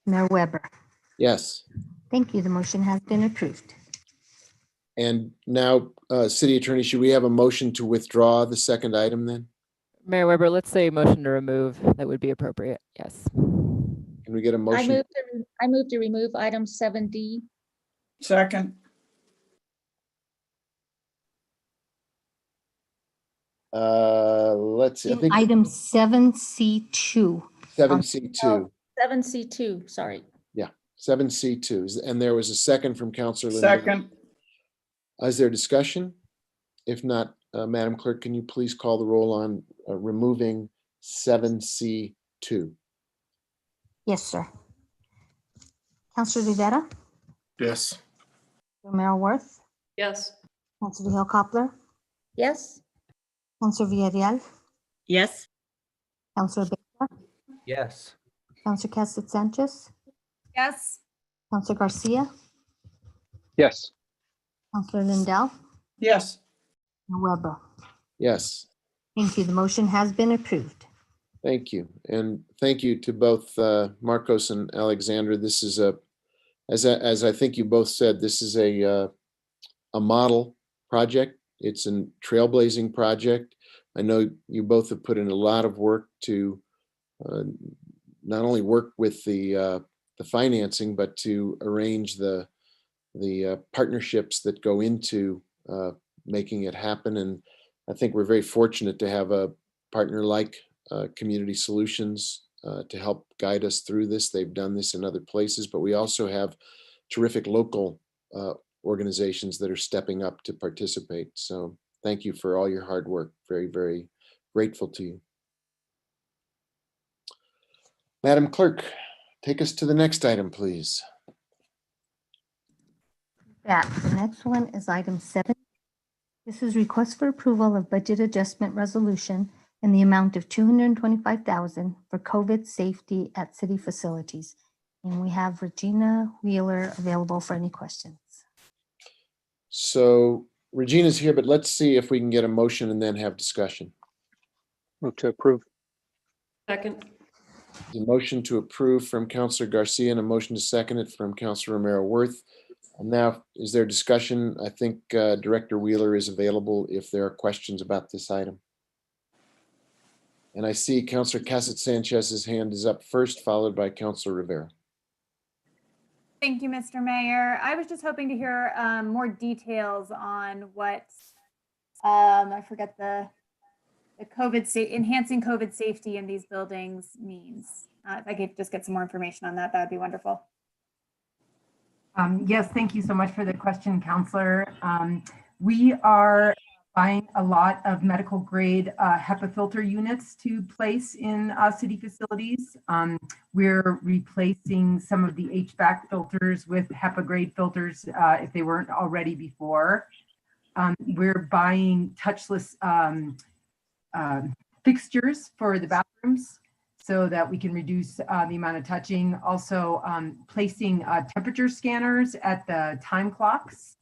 Mayor Weber. Yes. Thank you. The motion has been approved. And now, City Attorney, should we have a motion to withdraw the second item then? Mayor Weber, let's say motion to remove. That would be appropriate. Yes. Can we get a I motion? move to remove item 7D. Second. Let's see, I think Item 7C2. 7C2. 7C2, sorry. 7C2. And there was a second from Counselor Lindell. Second. Is there discussion? If not, Madam Clerk, can you please call the roll on removing 7C2? Yes, sir. Counselor Rivera, Yes. Romero Worth, Yes. Counselor Vihel Coppler, Yes. Counselor Villarreal, Yes. Counselor Beta, Yes. Counselor Cassett Sanchez, Yes. Counselor Garcia, Yes. Counselor Lindell, Yes. and Weber. Yes. Thank you. The motion has been approved. Thank you. And thank you to both Marcos and Alexandra. This is as I think you both said, this is a model project. It's a trailblazing project. I know you both have put in a lot of work to not only work with the financing, but to arrange the partnerships that go into making it happen. And I think we're very fortunate to have a partner like Community Solutions to help guide us through this. They've done this in other places, but we also have terrific local organizations that are stepping up to participate. So thank you for all your hard work. Very, very grateful to you. Madam Clerk, take us to the next item, please. The next one is item 7. This is request for approval of budget adjustment resolution in the amount of $225,000 for COVID safety at city facilities. And we have Regina Wheeler available for any questions. So Regina's here, but let's see if we can get a motion and then have discussion. Move to approve. Second. The motion to approve from Counselor Garcia and a motion to second it from Counselor Romero Worth. And now, is there discussion? I think Director Wheeler is available if there are questions about this item. And I see Counselor Cassett Sanchez's hand is up first, followed by Counselor Rivera. Thank you, Mr. Mayor. I was just hoping to hear more details on what, I forget the enhancing COVID safety in these buildings means. If I could just get some more information on that, that would be wonderful. Yes, thank you so much for the question, Counselor. We are buying a lot of medical grade HEPA filter units to place in city facilities. We're replacing some of the HVAC filters with HEPA grade filters if they weren't already before. We're buying touchless fixtures for the bathrooms so that we can reduce the amount of touching. Also placing temperature scanners at the time clocks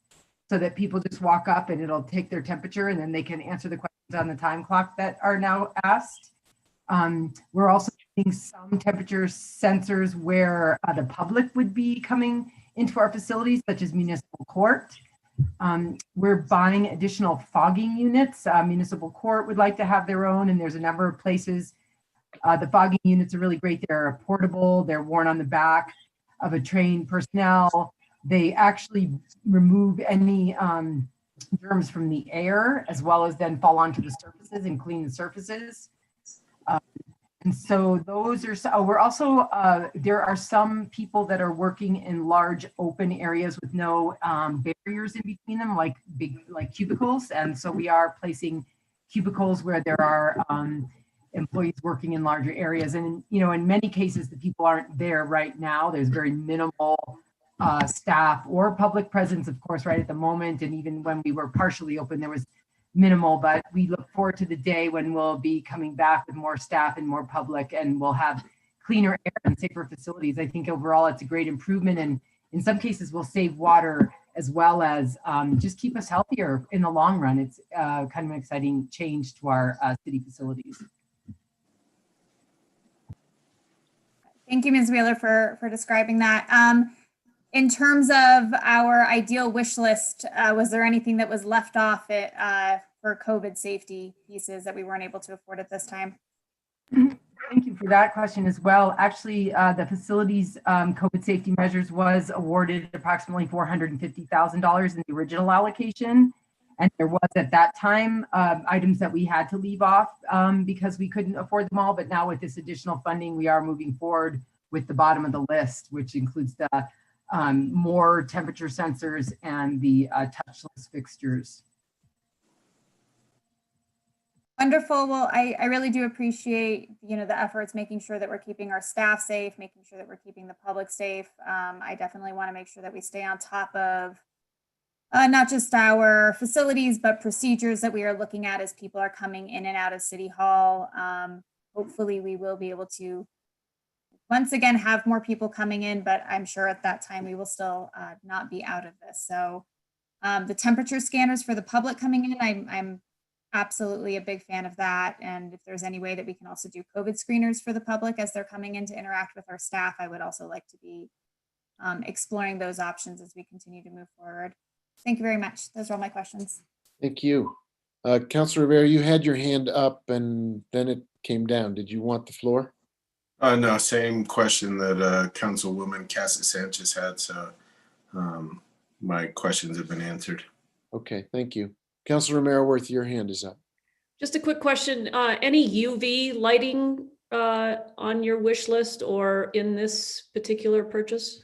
so that people just walk up and it'll take their temperature and then they can answer the questions on the time clock that are now asked. We're also doing some temperature sensors where the public would be coming into our facilities, such as municipal court. We're buying additional fogging units. Municipal court would like to have their own, and there's a number of places. The fogging units are really great. They're portable. They're worn on the back of a trained personnel. They actually remove any germs from the air, as well as then fall onto the surfaces and clean the surfaces. And so those are, we're also, there are some people that are working in large open areas with no barriers in between them, like cubicles. And so we are placing cubicles where there are employees working in larger areas. And, you know, in many cases, the people aren't there right now. There's very minimal staff or public presence, of course, right at the moment. And even when we were partially open, there was minimal, but we look forward to the day when we'll be coming back with more staff and more public, and we'll have cleaner air and safer facilities. I think overall it's a great improvement, and in some cases we'll save water as well as just keep us healthier in the long run. It's kind of an exciting change to our city facilities. Thank you, Ms. Wheeler, for describing that. In terms of our ideal wish list, was there anything that was left off it for COVID safety pieces that we weren't able to afford at this time? Thank you for that question as well. Actually, the facilities COVID safety measures was awarded approximately $450,000 in the original allocation. And there was at that time items that we had to leave off because we couldn't afford them all. But now with this additional funding, we are moving forward with the bottom of the list, which includes the more temperature sensors and the touchless fixtures. Wonderful. Well, I really do appreciate, you know, the efforts, making sure that we're keeping our staff safe, making sure that we're keeping the public safe. I definitely want to make sure that we stay on top of not just our facilities, but procedures that we are looking at as people are coming in and out of City Hall. Hopefully we will be able to once again have more people coming in, but I'm sure at that time we will still not be out of this. So the temperature scanners for the public coming in, I'm absolutely a big fan of that. And if there's any way that we can also do COVID screeners for the public as they're coming in to interact with our staff, I would also like to be exploring those options as we continue to move forward. Thank you very much. Those are all my questions. Thank you. Councilor Rivera, you had your hand up and then it came down. Did you want the floor? No, same question that Councilwoman Casas Sanchez had. So my questions have been answered. Okay, thank you. Councilor Romero-Worth, your hand is up. Just a quick question. Any UV lighting on your wish list or in this particular purchase?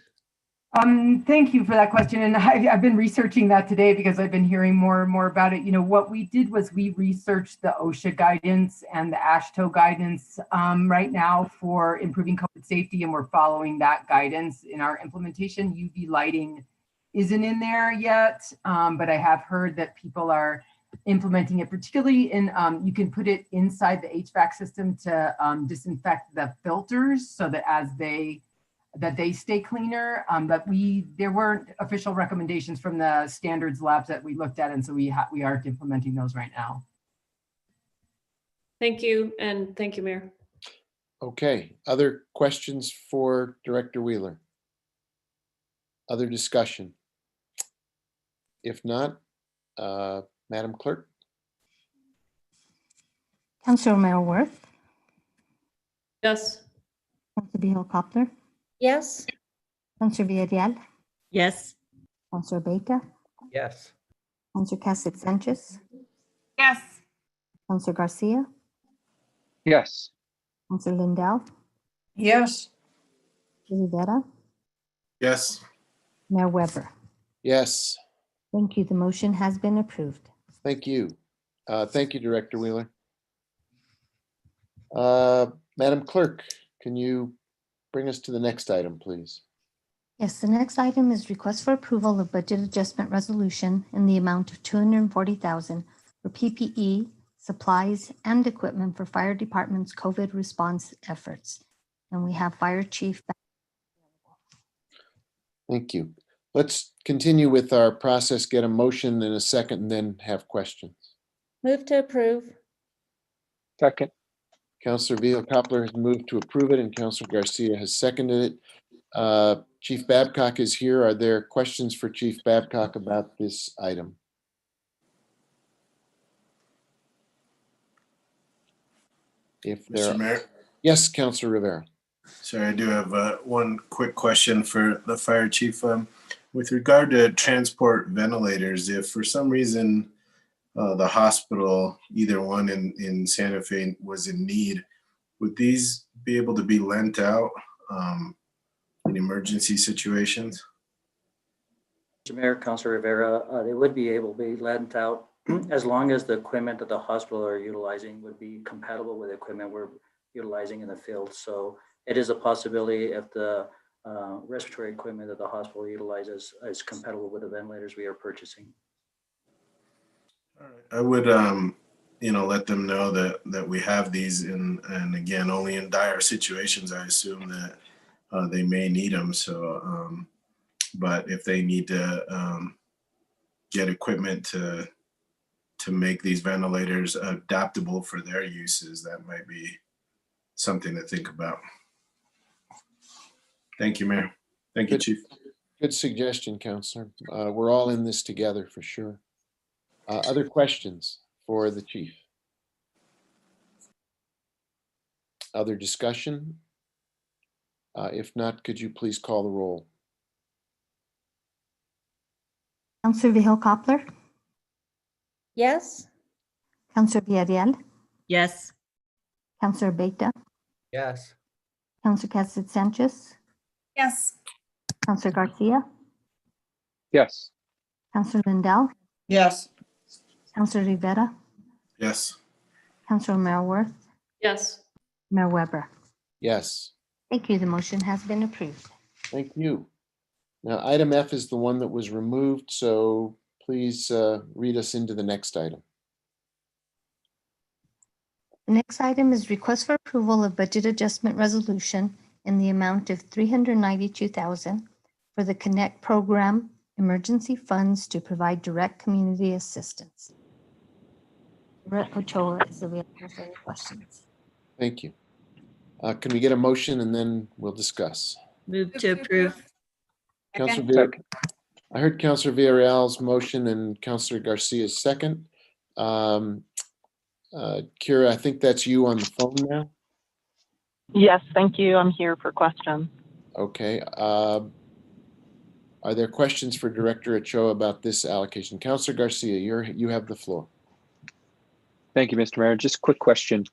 Thank you for that question. And I've been researching that today because I've been hearing more and more about it. You know, what we did was we researched the OSHA guidance and the AASHTO guidance right now for improving COVID safety, and we're following that guidance in our implementation. UV lighting isn't in there yet, but I have heard that people are implementing it, particularly in, you can put it inside the HVAC system to disinfect the filters so that that they stay cleaner. But there weren't official recommendations from the standards labs that we looked at, and so we aren't implementing those right now. Thank you, and thank you, Mayor. Okay, other questions for Director Wheeler? Other discussion? If not, Madam Clerk? Councilor Romero-Worth, Yes. Councilor Beal-Coppler, Yes. Councilor Villarreal, Yes. Councilor Baker, Yes. Councilor Casas Sanchez, Yes. Councilor Garcia, Yes. Councilor Lindell, Yes. Rivera, Yes. Mayor Weber. Yes, Thank you. The motion has been approved. thank you. Thank you, Director Wheeler. Madam Clerk, can you bring us to the next item, please? Yes, the next item is request for approval of budget adjustment resolution in the amount of $240,000 for PPE, supplies, and equipment for fire department's COVID response efforts. And we have Fire Chief. Thank you. Let's continue with our process, get a motion in a second, and then have questions. Move to approve. Second. Councilor Beal-Coppler has moved to approve it, and Councilor Garcia has seconded it. Chief Babcock is here. Are there questions for Chief Babcock about this item? If there Mr. Mayor. Yes, Councilor Rivera. Sorry, I do have one quick question for the fire chief. With regard to transport ventilators, if for some reason the hospital, either one in Santa Fe, was in need, would these be able to be lent out in emergency situations? Mr. Mayor, Councilor Rivera, they would be able to be lent out as long as the equipment that the hospital are utilizing would be compatible with equipment we're utilizing in the field. So it is a possibility if the respiratory equipment that the hospital utilizes is compatible with the ventilators we are purchasing. I would, let them know that we have these, and again, only in dire situations, I assume that they may need them. So, but if they need to get equipment to make these ventilators adaptable for their uses, that might be something to think about. Thank you, Mayor. Thank you, Chief. Good suggestion, Counselor. We're all in this together for sure. Other questions for the chief? Other discussion? If not, could you please call the roll? Counselor Vihel Coppler, Yes? Counselor Villarreal, Yes. Counselor Beta, Yes. Counselor Cassett Sanchez, Yes. Counselor Garcia, Yes. Counselor Lindell, Yes. Counselor Rivera, Yes. Counselor O'Meara Worth, Yes. Mayor Weber. Yes, Thank you. The motion has been approved. thank you. Now, item F is the one that was removed, so please read us into the next item. The next item is request for approval of budget adjustment resolution in the amount of $392,000 for the Connect program emergency funds to provide direct community assistance. Brett Ochoa is available for any questions. Thank you. Can we get a motion and then we'll discuss? Move to approve. Counselor Second. I heard Counselor Villarreal's motion and Counselor Garcia's second. Kira, I think that's you on the phone now. Yes, thank you. I'm here for questions. Okay. Are there questions for Director Ochoa about this allocation? Counselor Garcia, you have the floor. Thank you, Mr. Mayor. Just a quick question.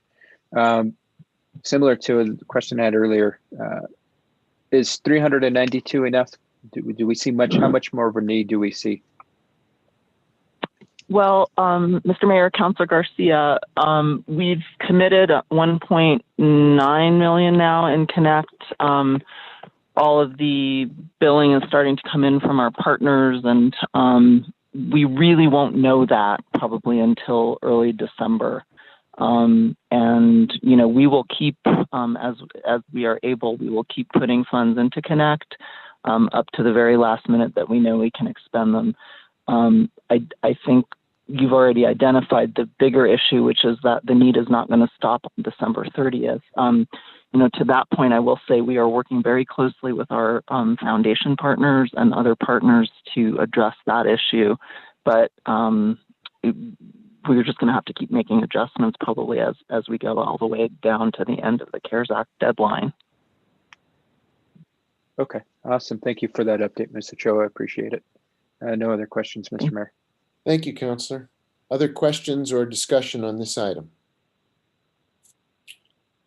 Similar to a question I had earlier, is 392 enough? Do we see much? How much more of a need do we see? Well, Mr. Mayor, Councilor Garcia, we've committed 1.9 million now in Connect. All of the billing is starting to come in from our partners, and we really won't know that probably until early December. And, you know, we will keep, as we are able, we will keep putting funds into Connect up to the very last minute that we know we can expend them. I think you've already identified the bigger issue, which is that the need is not going to stop on December 30th. You know, to that point, I will say we are working very closely with our foundation partners and other partners to address that issue. But we're just going to have to keep making adjustments probably as we go all the way down to the end of the CARES Act deadline. Okay, awesome. Thank you for that update, Ms. Ochoa. I appreciate it. No other questions, Mr. Mayor. Thank you, Counselor. Other questions or discussion on this item?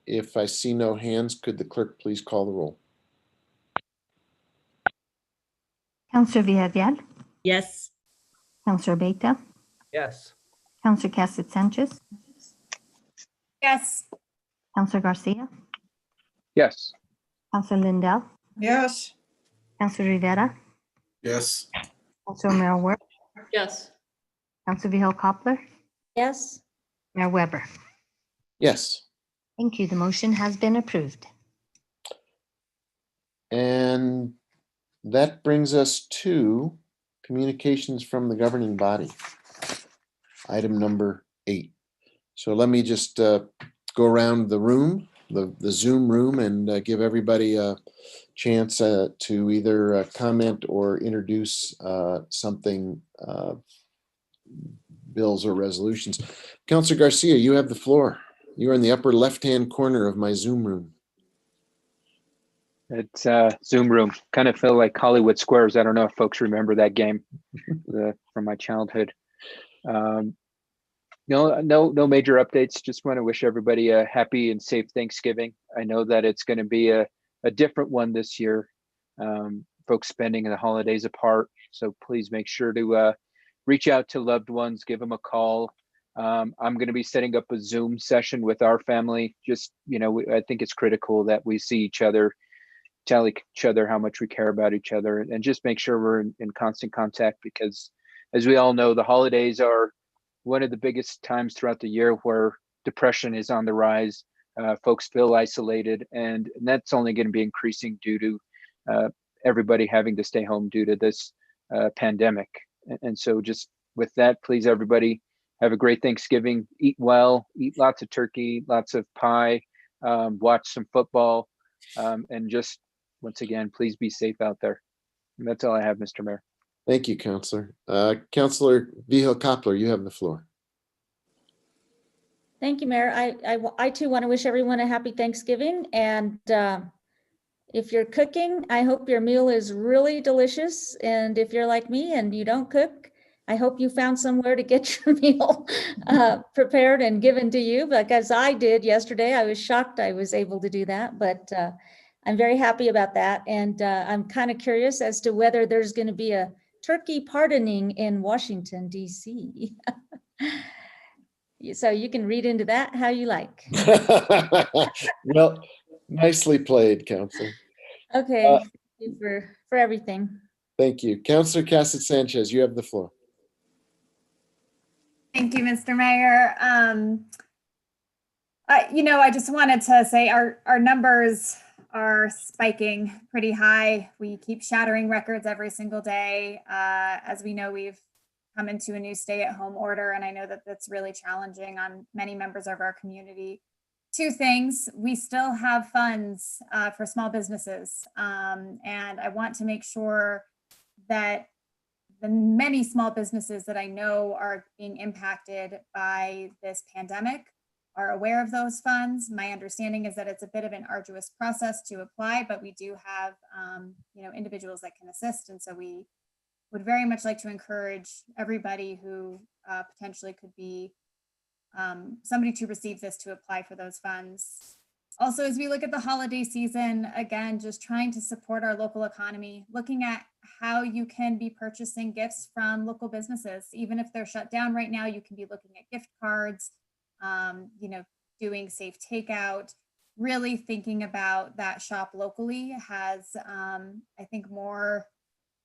If I see no hands, could the clerk please call the roll? Counselor Villarreal, Yes. Counselor Beta, Yes. Counselor Cassett Sanchez, Yes. Counselor Garcia, Yes. Counselor Lindell, Yes. Counselor Rivera, Yes. Counselor O'Meara Worth, Yes. Counselor Vihel Coppler, Yes? Mayor Weber. Yes. Thank you. The motion has been approved. And that brings us to communications from the governing body. Item number 8. So let me just go around the room, the Zoom room, and give everybody a chance to either comment or introduce something, bills or resolutions. Councilor Garcia, you have the floor. You're in the upper left-hand corner of my Zoom room. It's Zoom room. Kind of feel like Hollywood Squares. I don't know if folks remember that game from my childhood. No major updates. Just want to wish everybody a happy and safe Thanksgiving. I know that it's going to be a different one this year. Folks spending the holidays apart. So please make sure to reach out to loved ones, give them a call. I'm going to be setting up a Zoom session with our family. Just, I think it's critical that we see each other, tell each other how much we care about each other, and just make sure we're in constant contact, because as we all know, the holidays are one of the biggest times throughout the year where depression is on the rise. Folks feel isolated, and that's only going to be increasing due to everybody having to stay home due to this pandemic. And so just with that, please, everybody, have a great Thanksgiving. Eat well, eat lots of turkey, lots of pie, watch some football, and just, once again, please be safe out there. And that's all I have, Mr. Mayor. Thank you, Councilor. Councilor Vihil-Coppler, you have the floor. Thank you, Mayor. I too want to wish everyone a happy Thanksgiving. And if you're cooking, I hope your meal is really delicious. And if you're like me and you don't cook, I hope you found somewhere to get your meal prepared and given to you. Because I did yesterday. I was shocked I was able to do that, but I'm very happy about that. And I'm kind of curious as to whether there's going to be a turkey pardoning in Washington, D.C. So you can read into that how you like. Well, nicely played, Councilor. Okay, thank you for everything. Thank you. Councilor Cassett Sanchez, you have the floor. Thank you, Mr. Mayor. I just wanted to say our numbers are spiking pretty high. We keep shattering records every single day. As we know, we've come into a new stay-at-home order, and I know that that's really challenging on many members of our community. Two things: we still have funds for small businesses, and I want to make sure that the many small businesses that I know are being impacted by this pandemic are aware of those funds. My understanding is that it's a bit of an arduous process to apply, but we do have individuals that can assist, and so we would very much like to encourage everybody who potentially could be somebody to receive this to apply for those funds. Also, as we look at the holiday season, again, just trying to support our local economy, looking at how you can be purchasing gifts from local businesses. Even if they're shut down right now, you can be looking at gift cards, doing safe takeout, really thinking about that shop locally has, I think, more,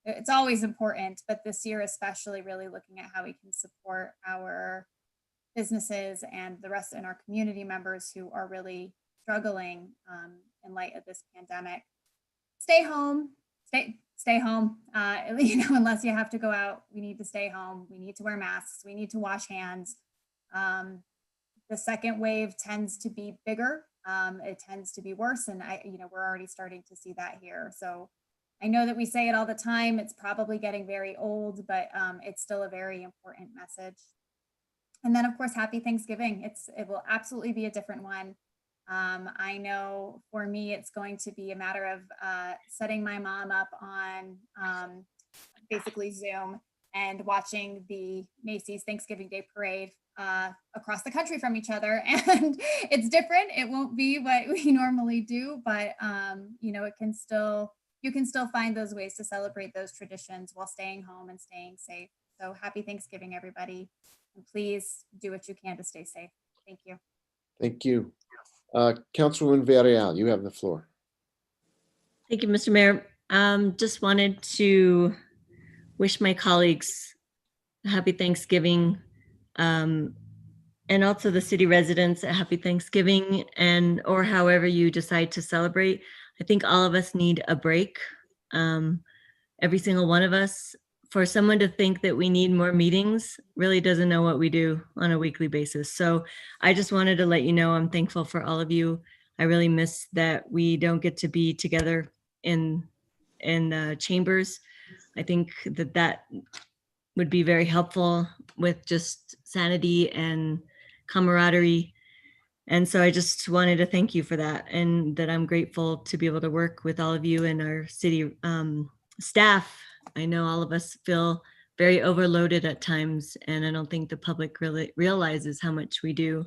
it's always important, but this year especially really looking at how we can support our businesses and the rest in our community members who are really struggling in light of this pandemic. Stay home, stay home. Unless you have to go out, we need to stay home. We need to wear masks. We need to wash hands. The second wave tends to be bigger. It tends to be worse, and we're already starting to see that here. So I know that we say it all the time. It's probably getting very old, but it's still a very important message. And then, of course, happy Thanksgiving. It will absolutely be a different one. I know for me, it's going to be a matter of setting my mom up on basically Zoom and watching the Macy's Thanksgiving Day Parade across the country from each other. And it's different. It won't be what we normally do, but you can still find those ways to celebrate those traditions while staying home and staying safe. So happy Thanksgiving, everybody. And please do what you can to stay safe. Thank you. Thank you. Councilwoman Villarreal, you have the floor. Thank you, Mr. Mayor. Just wanted to wish my colleagues a happy Thanksgiving, and also the city residents a happy Thanksgiving, or however you decide to celebrate. I think all of us need a break, every single one of us. For someone to think that we need more meetings really doesn't know what we do on a weekly basis. So I just wanted to let you know I'm thankful for all of you. I really miss that we don't get to be together in chambers. I think that would be very helpful with just sanity and camaraderie. And so I just wanted to thank you for that, and that I'm grateful to be able to work with all of you and our city staff. I know all of us feel very overloaded at times, and I don't think the public really realizes how much we do.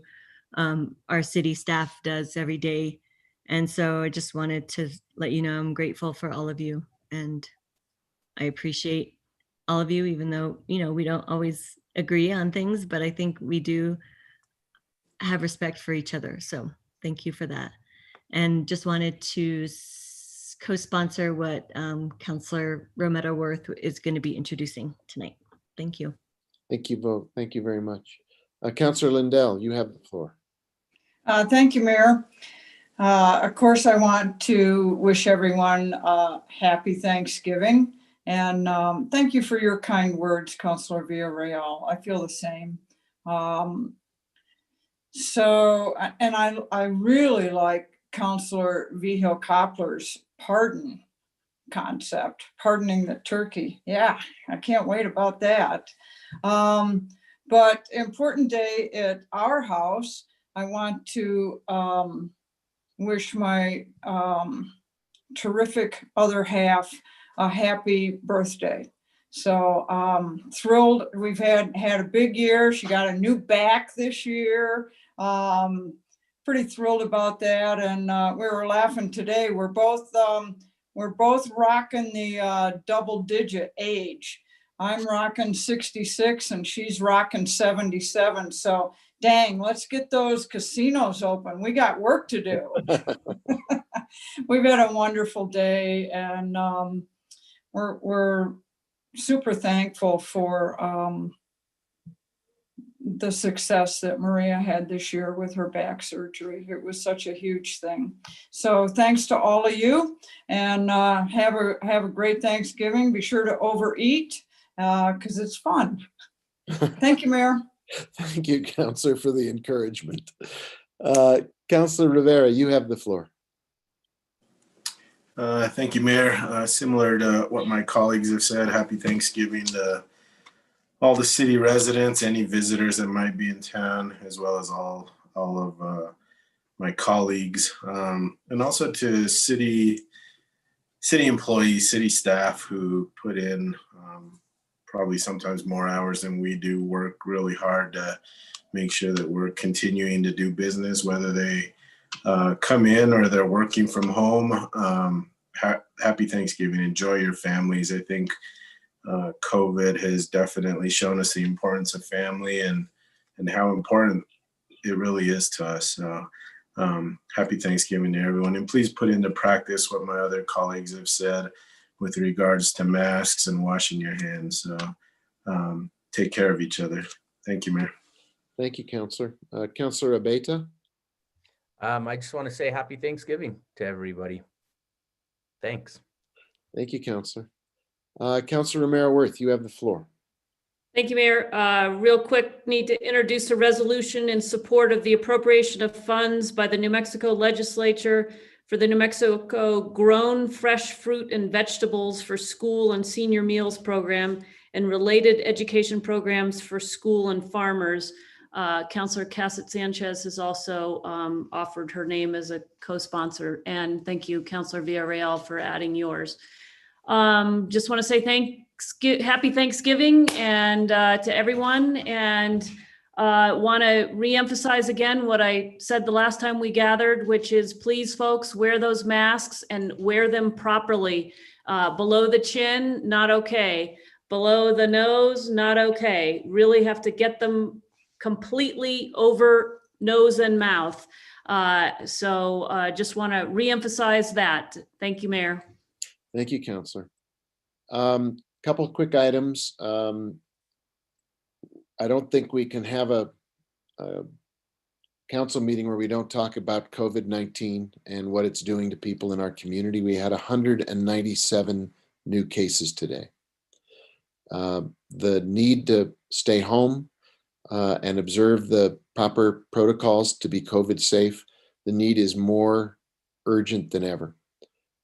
Our city staff does every day. And so I just wanted to let you know I'm grateful for all of you, and I appreciate all of you, even though, we don't always agree on things, but I think we do have respect for each other. So thank you for that. And just wanted to co-sponsor what Councillor Romero Worth is going to be introducing tonight. Thank you. Thank you both. Thank you very much. Councillor Lindell, you have the floor. Thank you, Mayor. Of course, I want to wish everyone a happy Thanksgiving. And thank you for your kind words, Councillor Villarreal. I feel the same. And I really like Councillor Vigil Koppler's pardon concept, pardoning the turkey. Yeah, I can't wait about that. But important day at our house. I want to wish my terrific other half a happy birthday. So thrilled. We've had a big year. She got a new back this year. Pretty thrilled about that. And we were laughing today. We're both rocking the double-digit age. I'm rocking 66 and she's rocking 77. So dang, let's get those casinos open. We got work to do. We've had a wonderful day, and we're super thankful for the success that Maria had this year with her back surgery. It was such a huge thing. So thanks to all of you, and have a great Thanksgiving. Be sure to overeat because it's fun. Thank you, Mayor. Thank you, Councillor, for the encouragement. Councillor Rivera, you have the floor. Thank you, Mayor. Similar to what my colleagues have said, happy Thanksgiving to all the city residents, any visitors that might be in town, as well as all of my colleagues, and also to city employees, city staff who put in probably sometimes more hours than we do, work really hard to make sure that we're continuing to do business, whether they come in or they're working from home. Happy Thanksgiving. Enjoy your families. I think COVID has definitely shown us the importance of family and how important it really is to us. So happy Thanksgiving to everyone. And please put into practice what my other colleagues have said with regards to masks and washing your hands. So take care of each other. Thank you, Mayor. Thank you, Councillor. Councillor Abeyta. I just want to say happy Thanksgiving to everybody. Thanks. Thank you, Councillor. Councillor Romero Worth, you have the floor. Thank you, Mayor. Real quick, need to introduce a resolution in support of the appropriation of funds by the New Mexico legislature for the New Mexico Grown Fresh Fruit and Vegetables for School and Senior Meals Program and related education programs for school and farmers. Councillor Cassett Sanchez has also offered her name as a co-sponsor, and thank you, Councillor Villarreal, for adding yours. Just want to say happy Thanksgiving and to everyone, and want to reemphasize again what I said the last time we gathered, which is please, folks, wear those masks and wear them properly. Below the chin, not okay. Below the nose, not okay. Really have to get them completely over nose and mouth. So just want to reemphasize that. Thank you, Mayor. Thank you, Councillor. Couple of quick items. I don't think we can have a council meeting where we don't talk about COVID-19 and what it's doing to people in our community. We had 197 new cases today. The need to stay home and observe the proper protocols to be COVID safe, the need is more urgent than ever.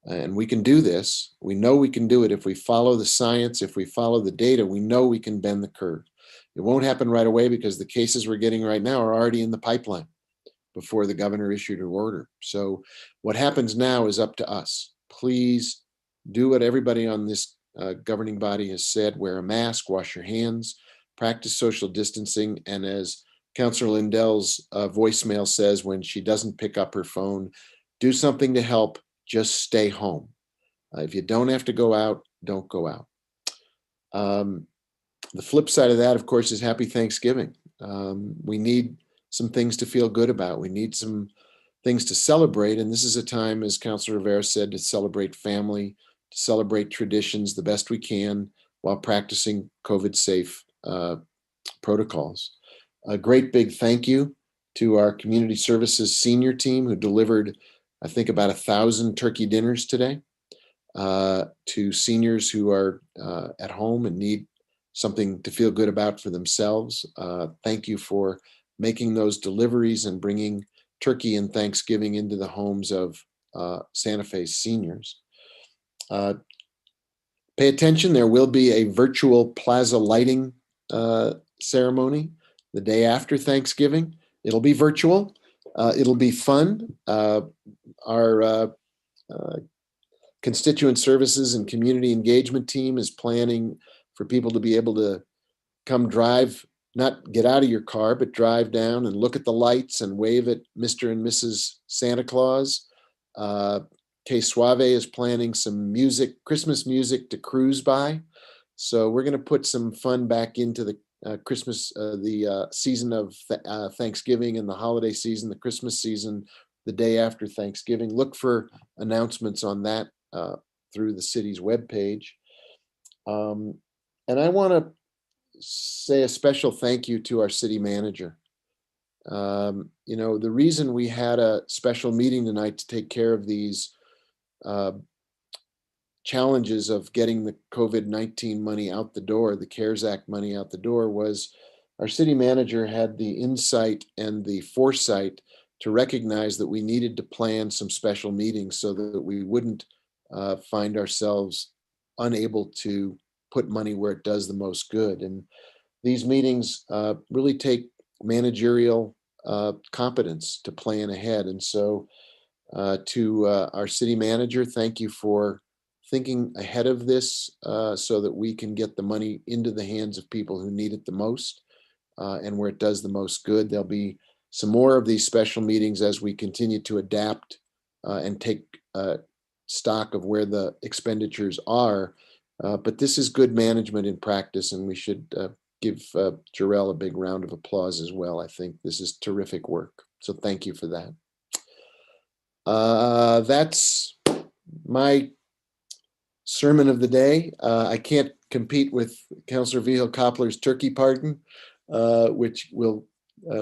And we can do this. We know we can do it if we follow the science, if we follow the data, we know we can bend the curve. It won't happen right away because the cases we're getting right now are already in the pipeline. before the governor issued an order. So what happens now is up to us. Please do what everybody on this governing body has said. Wear a mask, wash your hands, practice social distancing, and as Councilor Lindell's voicemail says when she doesn't pick up her phone, do something to help. Just stay home. If you don't have to go out, don't go out. The flip side of that, of course, is Happy Thanksgiving. We need some things to feel good about. We need some things to celebrate. And this is a time, as Councilor Rivera said, to celebrate family, to celebrate traditions the best we can while practicing COVID-safe protocols. A great big thank you to our community services senior team who delivered, I think, about 1,000 turkey dinners today to seniors who are at home and need something to feel good about for themselves. Thank you for making those deliveries and bringing turkey and Thanksgiving into the homes of Santa Fe seniors. Pay attention, there will be a virtual plaza lighting ceremony the day after Thanksgiving. It'll be virtual. It'll be fun. Our constituent services and community engagement team is planning for people to be able to come drive, not get out of your car, but drive down and look at the lights and wave at Mr. and Mrs. Santa Claus. Que Suave is planning some music, Christmas music to cruise by. So we're going to put some fun back into the Christmas, the season of Thanksgiving and the holiday season, the Christmas season, the day after Thanksgiving. Look for announcements on that through the city's webpage. And I want to say a special thank you to our city manager. You know, the reason we had a special meeting tonight to take care of these challenges of getting the COVID-19 money out the door, the CARES Act money out the door, was our city manager had the insight and the foresight to recognize that we needed to plan some special meetings so that we wouldn't find ourselves unable to put money where it does the most good. And these meetings really take managerial competence to plan ahead. And so to our city manager, thank you for thinking ahead of this so that we can get the money into the hands of people who need it the most and where it does the most good. There'll be some more of these special meetings as we continue to adapt and take stock of where the expenditures are. But this is good management in practice, and we should give Jarrell a big round of applause as well. I think this is terrific work. So thank you for that. That's my sermon of the day. I can't compete with Councilor Vihel Koppler's turkey pardon, which will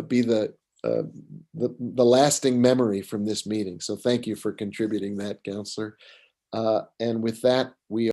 be the lasting memory from this meeting. So thank you for contributing that, Councilor. And with that, we